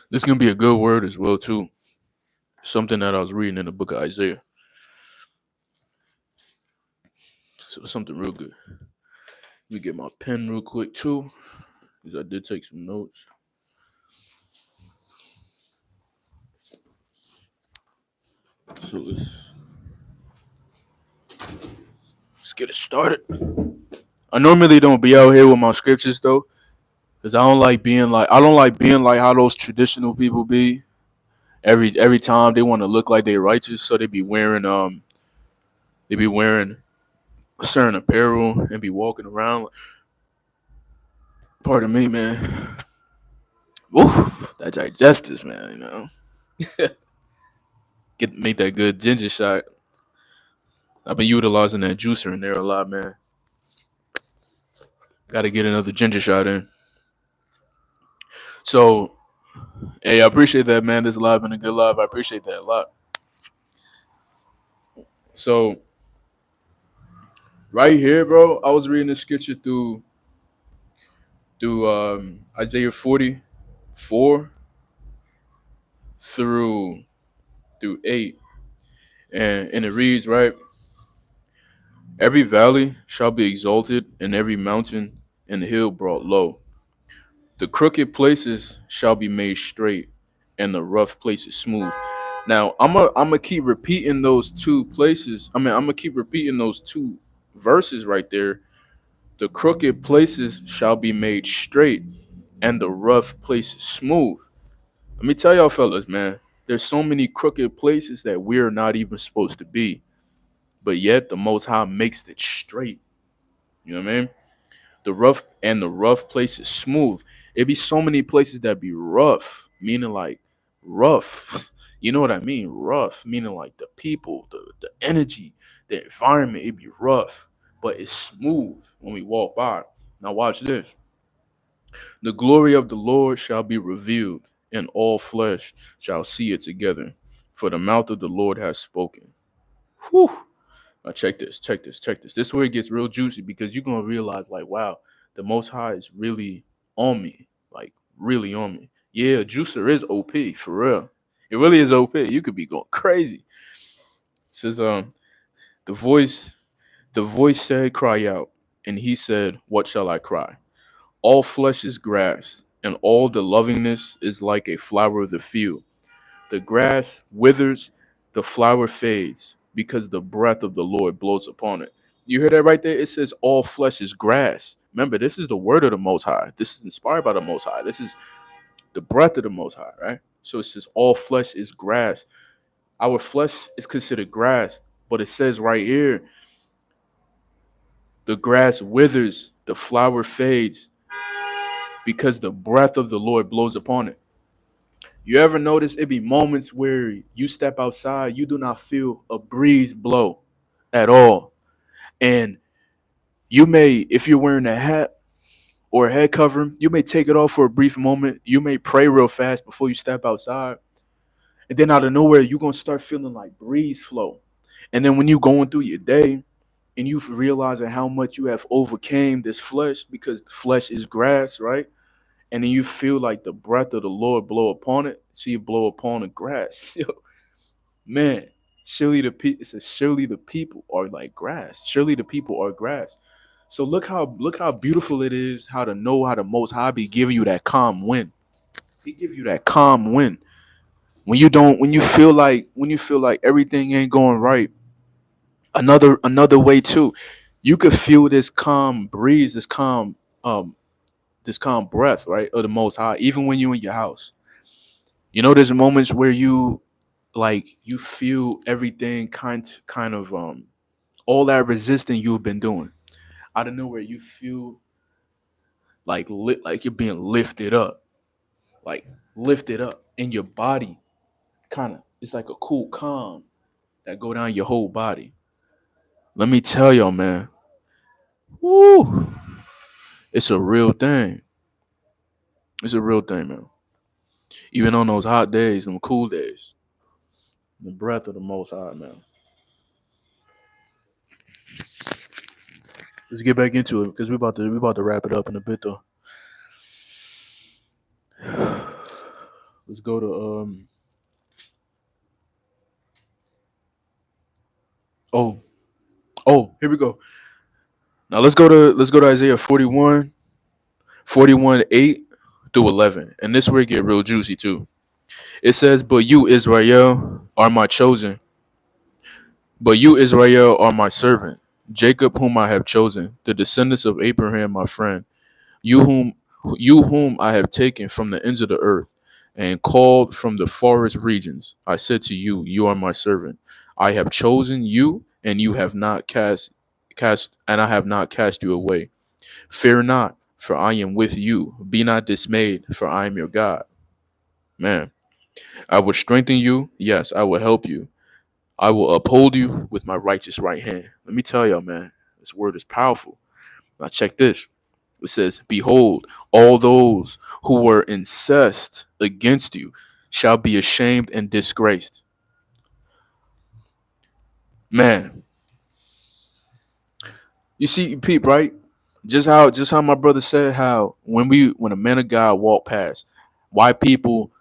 This is gonna be a good word as well too. Something that I was reading in the book of Isaiah. So something real good. Let me get my pen real quick too, because I did take some notes. So let's get it started. I normally don't be out here with my scriptures though, because I don't like being like how those traditional people be. Every time they want to look like they righteous, so they be wearing certain apparel and be walking around. Pardon me, man. Woo, that digestus, man. Get make that good ginger shot. I've been utilizing that juicer in there a lot, man. Got to get another ginger shot in. So, hey, I appreciate that, man. This live been a good live. I appreciate that a lot. So, right here, bro, I was reading the scripture through Isaiah 44 through 8, and it reads right. Every valley shall be exalted, and every mountain and hill brought low. The crooked places shall be made straight, and the rough places smooth. Now, I'm gonna keep repeating those two places. I'm gonna keep repeating those two verses right there. The crooked places shall be made straight, and the rough places smooth. Let me tell y'all, fellas, man. There's so many crooked places that we're not even supposed to be, but yet the Most High makes it straight. You know what I mean? The rough places smooth. It be so many places that be rough, meaning like rough. You know what I mean? Rough, meaning like the people, the energy, the environment. It be rough, but it's smooth when we walk by. Now watch this. The glory of the Lord shall be revealed, and all flesh shall see it together. For the mouth of the Lord has spoken. Whew. Now check this, check this, check this. This is where it gets real juicy because you're gonna realize, like, wow, the Most High is really on me, like really on me. Yeah, juicer is OP for real. It really is OP. You could be going crazy. It says, the voice, the voice said, "Cry out," and he said, "What shall I cry? All flesh is grass, and all the lovingness is like a flower of the field. The grass withers, the flower fades, because the breath of the Lord blows upon it." You hear that right there? It says all flesh is grass. Remember, this is the word of the Most High. This is inspired by the Most High. This is the breath of the Most High, right? So it says all flesh is grass. Our flesh is considered grass, but it says right here, the grass withers, the flower fades, because the breath of the Lord blows upon it. You ever notice it be moments where you step outside, you do not feel a breeze blow at all. And you may, if you're wearing a hat or a head covering, you may take it off for a brief moment. You may pray real fast before you step outside. And then out of nowhere, you're going to start feeling like breeze flow. And then when you going through your day and you realizing how much you have overcame this flesh, because the flesh is grass, right? and then you feel like the breath of the Lord blow upon it. See it blow upon the grass. Yo, man, it says surely the people are like grass. Surely the people are grass. So look how beautiful it is, how to know how the Most High be giving you that calm wind. He give you that calm wind when you don't when you feel like everything ain't going right. Another way too, you could feel this calm breeze, this calm breath, right, of the Most High, even when you in your house. There's moments where you feel everything kind of all that resisting you've been doing. Out of nowhere, you feel like you're being like lifted up, in your body. Kind of, it's like a cool calm that go down your whole body. Let me tell y'all, man. Woo, it's a real thing. It's a real thing, man. Even on those hot days, them cool days, the breath of the Most High, man. Let's get back into it because we about to wrap it up in a bit though. Let's go to oh here we go. Now let's go to Isaiah 41 8 through 11, and this where it get real juicy too. It says, "But you, Israel, are my chosen. But you, Israel, are my servant, Jacob, whom I have chosen, the descendants of Abraham, my friend. You whom I have taken from the ends of the earth and called from the forest regions. I said to you, you are my servant. I have chosen you, and you have not cast and I have not cast you away. Fear not, for I am with you. Be not dismayed, for I am your God." Man, I will strengthen you. Yes, I will help you. I will uphold you with my righteous right hand. Let me tell y'all, man, this word is powerful. Now check this. It says, "Behold, all those who were incensed against you shall be ashamed and disgraced." Man, you see, peep, right? Just how my brother said, how when a man of God walk past, why people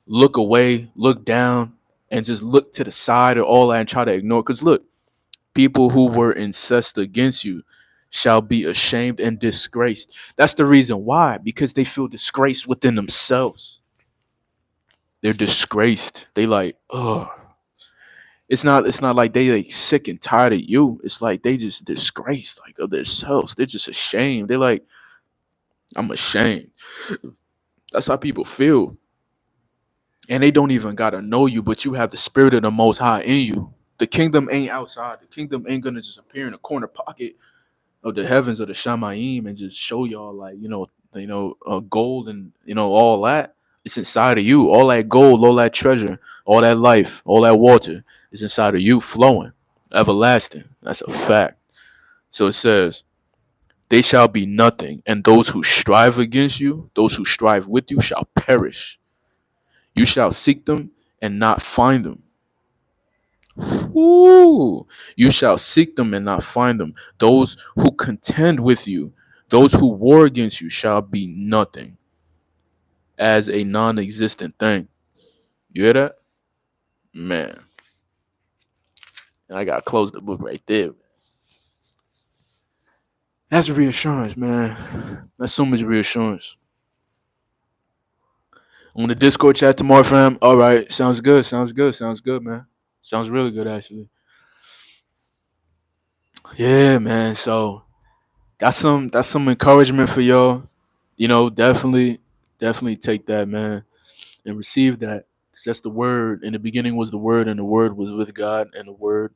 look away, look down, and just look to the side or all that and try to ignore. Because look, people who were incensed against you shall be ashamed and disgraced. That's the reason why, because they feel disgraced within themselves. They're disgraced. They like, oh, it's not like they like sick and tired of you. It's like they just disgraced like of themselves. They're just ashamed. They're like, I'm ashamed. That's how people feel. And they don't even gotta know you, but you have the spirit of the Most High in you. The kingdom ain't outside. The kingdom ain't gonna just appear in a corner pocket of the heavens of the Shamayim and just show y'all like gold and all that. It's inside of you. All that gold, all that treasure, all that life, all that water is inside of you, flowing, everlasting. That's a fact. So it says, "They shall be nothing, and those who strive against you, those who strive with you, shall perish. You shall seek them and not find them." Ooh, you shall seek them and not find them. Those who contend with you, those who war against you, shall be nothing, as a non existent thing. You hear that? Man. And I got to close the book right there. That's reassurance, man. That's so much reassurance. On the Discord chat tomorrow, fam. All right. Sounds good. Sounds good. Sounds good, man. Sounds really good, actually. Yeah, man. So that's some encouragement for y'all. Definitely take that, man, and receive that. 'Cause that's the word. In the beginning was the word, and the word was with God, and the word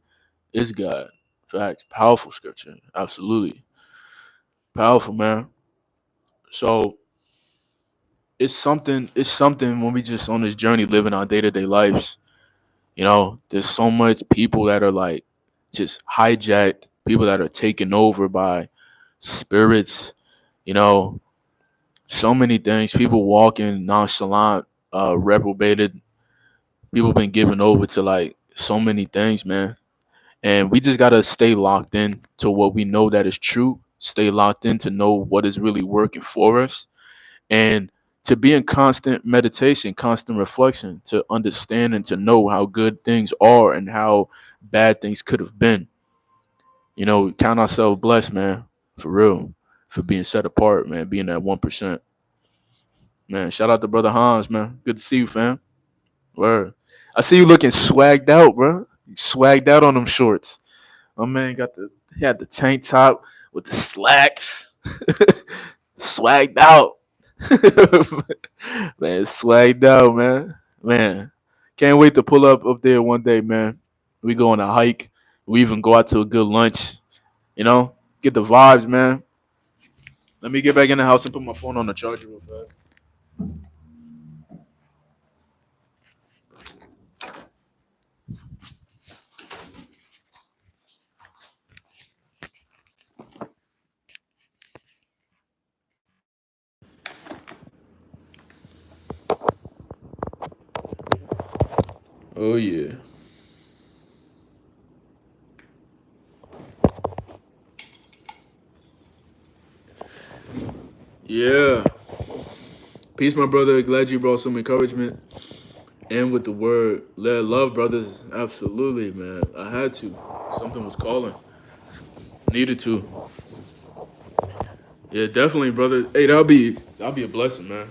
is God. Facts. Powerful scripture. Absolutely. Powerful, man. So it's something when we just on this journey living our day-to-day lives. There's so much people that are like just hijacked, people that are taken over by spirits, you know, so many things. People walking nonchalant, reprobated. People been given over to like so many things, man. And we just gotta stay locked in to what we know that is true. Stay locked in to know what is really working for us, and to be in constant meditation, constant reflection, to understand and to know how good things are and how bad things could have been. Count ourselves blessed, man, for real, for being set apart, man, being that 1%. Man, shout out to brother Hans, man. Good to see you, fam. Word. I see you looking swagged out, bro. You swagged out on them shorts. My man he had the tank top with the slacks. Swagged out. Man, swagged out, man. Man. Can't wait to pull up there one day, man. We go on a hike. We even go out to a good lunch. Get the vibes, man. Let me get back in the house and put my phone on the charger real fast. Oh yeah. Yeah. Peace, my brother. Glad you brought some encouragement. And with the word, let love, brothers. Absolutely, man. I had to. Something was calling. Needed to. Yeah, definitely, brother. Hey, that'll be a blessing, man.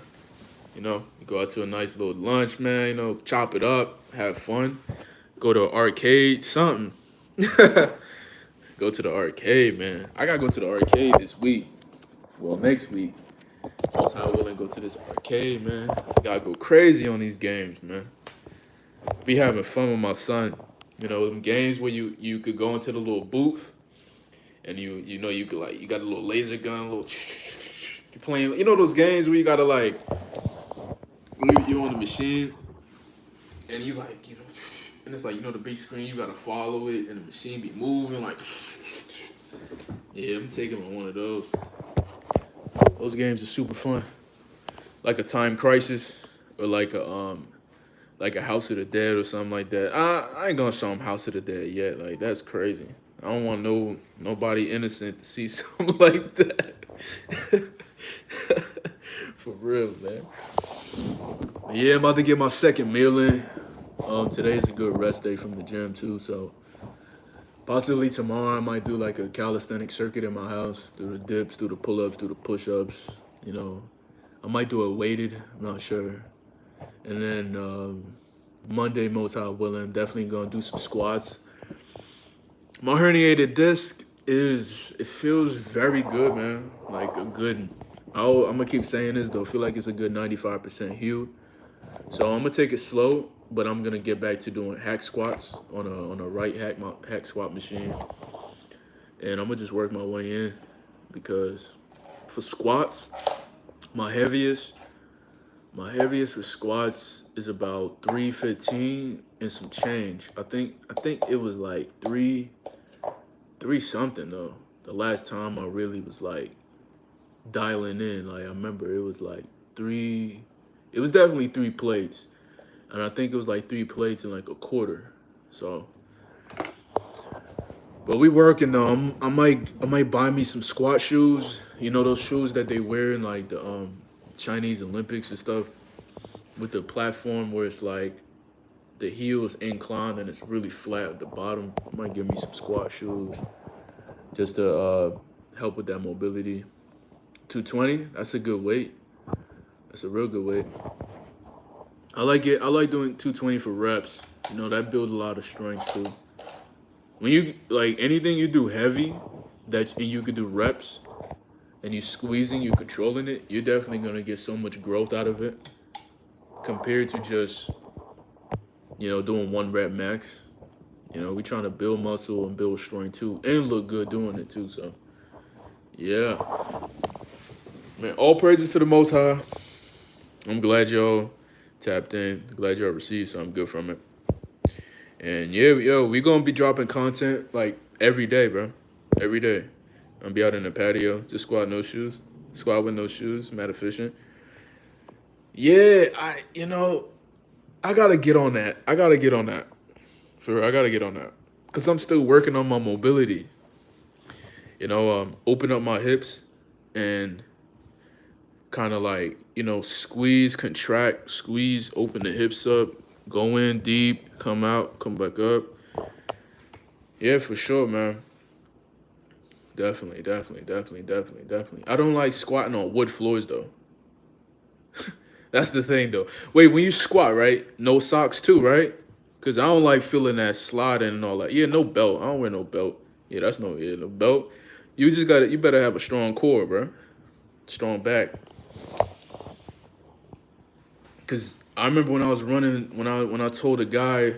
You go out to a nice little lunch, man. Chop it up, have fun. Go to an arcade, something. Go to the arcade, man. I gotta go to the arcade this week. Well, next week. Most high willing, go to this arcade, man. Gotta go crazy on these games, man. Be having fun with my son. Them games where you could go into the little booth and you could like you got a little laser gun, a little you playing. Those games where you gotta like you on the machine and you like and it's like the big screen you gotta follow it and the machine be moving like yeah, I'm taking on one of those. Those games are super fun, like a Time Crisis or like a House of the Dead or something like that. I ain't gonna show him House of the Dead yet. Like that's crazy. I don't want nobody innocent to see something like that. For real, man. Yeah, I'm about to get my second meal in. Today's a good rest day from the gym too, so possibly tomorrow I might do like a calisthenic circuit in my house, do the dips, do the pull-ups, do the push-ups. I might do a weighted. I'm not sure. And then Monday, most high willing, definitely gonna do some squats. My herniated disc it feels very good, man. Like a good. I'm gonna keep saying this though. I feel like it's a good 95% healed. So I'm gonna take it slow, but I'm gonna get back to doing hack squats on a right hack squat machine, and I'm gonna just work my way in because for squats, my heaviest My heaviest for squats is about 315 and some change. I think it was like three something though. The last time I really was like dialing in, like I remember it was like three. It was definitely 3 plates, and I think it was like 3 plates and like a quarter. So, but we working though. I might buy me some squat shoes. Those shoes that they wear in like the Chinese Olympics and stuff with the platform where it's like the heel is inclined and it's really flat at the bottom. I might give me some squat shoes just to help with that mobility. 220, that's a good weight. That's a real good weight. I like it. I like doing 220 for reps. That builds a lot of strength too. When you like anything you do heavy, and you could do reps, and you squeezing, you controlling it, you're definitely gonna get so much growth out of it compared to just doing 1 rep max. We trying to build muscle and build strength too, and look good doing it too. So, yeah, man. All praises to the Most High. I'm glad y'all tapped in. Glad y'all received something good from it. And yeah, we gonna be dropping content like every day, bro. Every day. I'm gonna be out in the patio, just squat no shoes, squat with no shoes, mad efficient. Yeah, I gotta get on that. I gotta get on that. For real, I gotta get on that. Cause I'm still working on my mobility. Open up my hips and kind of like, squeeze, contract, squeeze, open the hips up, go in deep, come out, come back up. Yeah, for sure, man. Definitely, definitely, definitely, definitely, definitely. I don't like squatting on wood floors though. That's the thing though. Wait, when you squat, right? No socks too, right? Cause I don't like feeling that sliding and all that. Yeah, no belt. I don't wear no belt. Yeah, that's no belt. You better have a strong core, bro. Strong back. Cause I remember when I was running, when I told a guy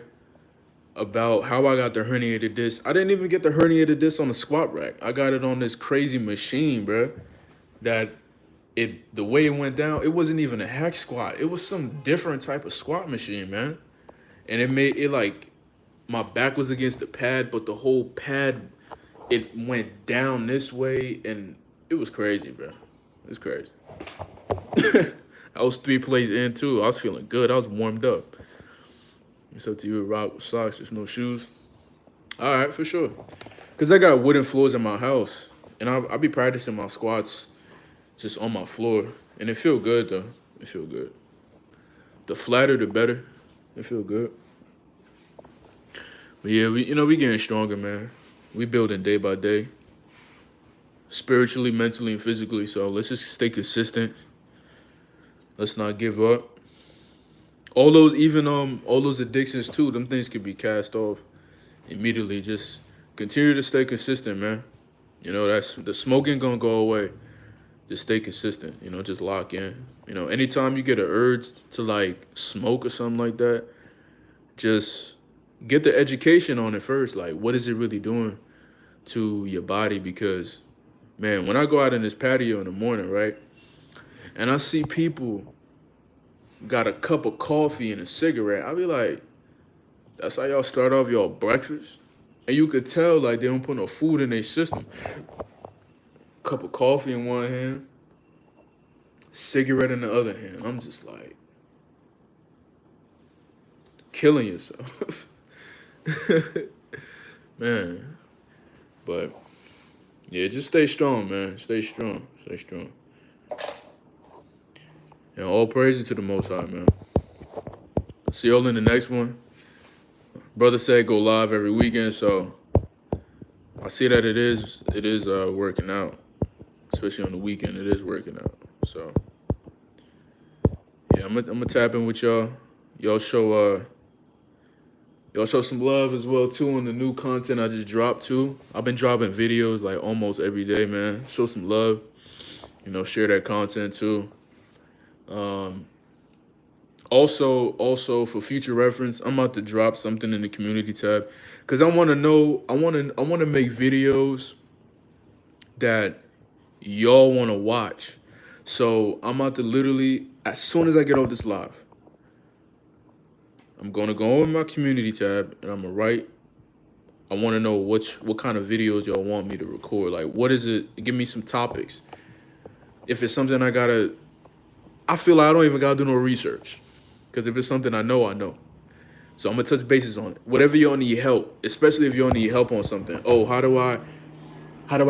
about how I got the herniated disc. I didn't even get the herniated disc on the squat rack. I got it on this crazy machine, bro. That the way it went down, it wasn't even a hack squat. It was some different type of squat machine, man. And it made it like my back was against the pad, but the whole pad it went down this way, and it was crazy, bro. It was crazy. I was 3 plays in too. I was feeling good. I was warmed up. It's up to you, rock with socks. There's no shoes. All right, for sure. Cause I got wooden floors in my house, and I'll be practicing my squats just on my floor, and it feel good though. It feel good. The flatter, the better. It feel good. But yeah, we getting stronger, man. We building day by day, spiritually, mentally, and physically. So let's just stay consistent. Let's not give up. All those addictions too. Them things could be cast off immediately. Just continue to stay consistent, man. That's the smoking gonna go away. Just stay consistent. Just lock in. Anytime you get an urge to like smoke or something like that, just get the education on it first. Like, what is it really doing to your body? Because, man, when I go out in this patio in the morning, right, and I see people got a cup of coffee and a cigarette, I'll be like, that's how y'all start off y'all breakfast? And you could tell, like, they don't put no food in their system. Cup of coffee in one hand, cigarette in the other hand. I'm just like, killing yourself. Man. But, yeah, just stay strong, man. Stay strong. Stay strong. And all praises to the Most High, man. See y'all in the next one. Brother said go live every weekend, so I see that it is working out, especially on the weekend. It is working out. So yeah, I'm gonna tap in with y'all. Y'all show some love as well too on the new content I just dropped too. I've been dropping videos like almost every day, man. Show some love. Share that content too. Also for future reference, I'm about to drop something in the community tab because I want to make videos that y'all want to watch. So I'm about to literally, as soon as I get off this live, I'm gonna go on my community tab and I'm gonna write. I want to know what kind of videos y'all want me to record. Like, what is it? Give me some topics. If it's something I feel like I don't even gotta do no research. Because if it's something I know, I know. So I'm gonna touch bases on it. Whatever y'all need help, especially if y'all need help on something. Oh, how do I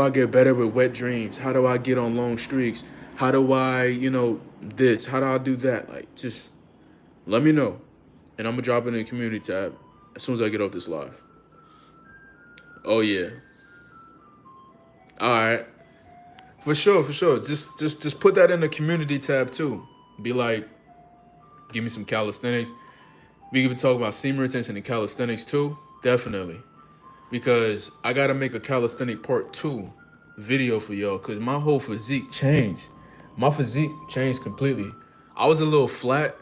get better with wet dreams? How do I get on long streaks? How do I, this? How do I do that? Like, just let me know. And I'm gonna drop it in the community tab as soon as I get off this live. Oh yeah. All right. For sure. Just put that in the community tab too. Be like, give me some calisthenics. We could talk about seam retention and calisthenics too. Definitely. Because I got to make a calisthenic part 2 video for y'all because my whole physique changed. My physique changed completely. I was a little flat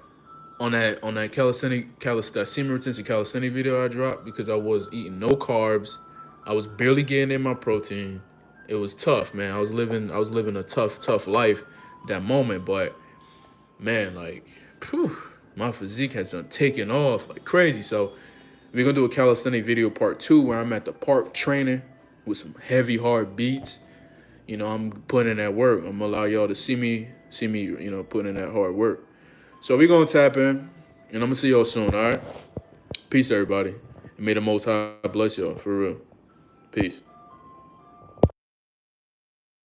on that that seam retention calisthenic video I dropped because I was eating no carbs. I was barely getting in my protein. It was tough, man. I was living a tough life that moment, but man, like, phew, my physique has done taken off like crazy. So we're gonna do a calisthenic video part 2 where I'm at the park training with some heavy hard beats. I'm putting in that work. I'm gonna allow y'all to see me, putting in that hard work. So we're gonna tap in and I'm gonna see y'all soon, all right? Peace, everybody. And may the Most High bless y'all, for real. Peace.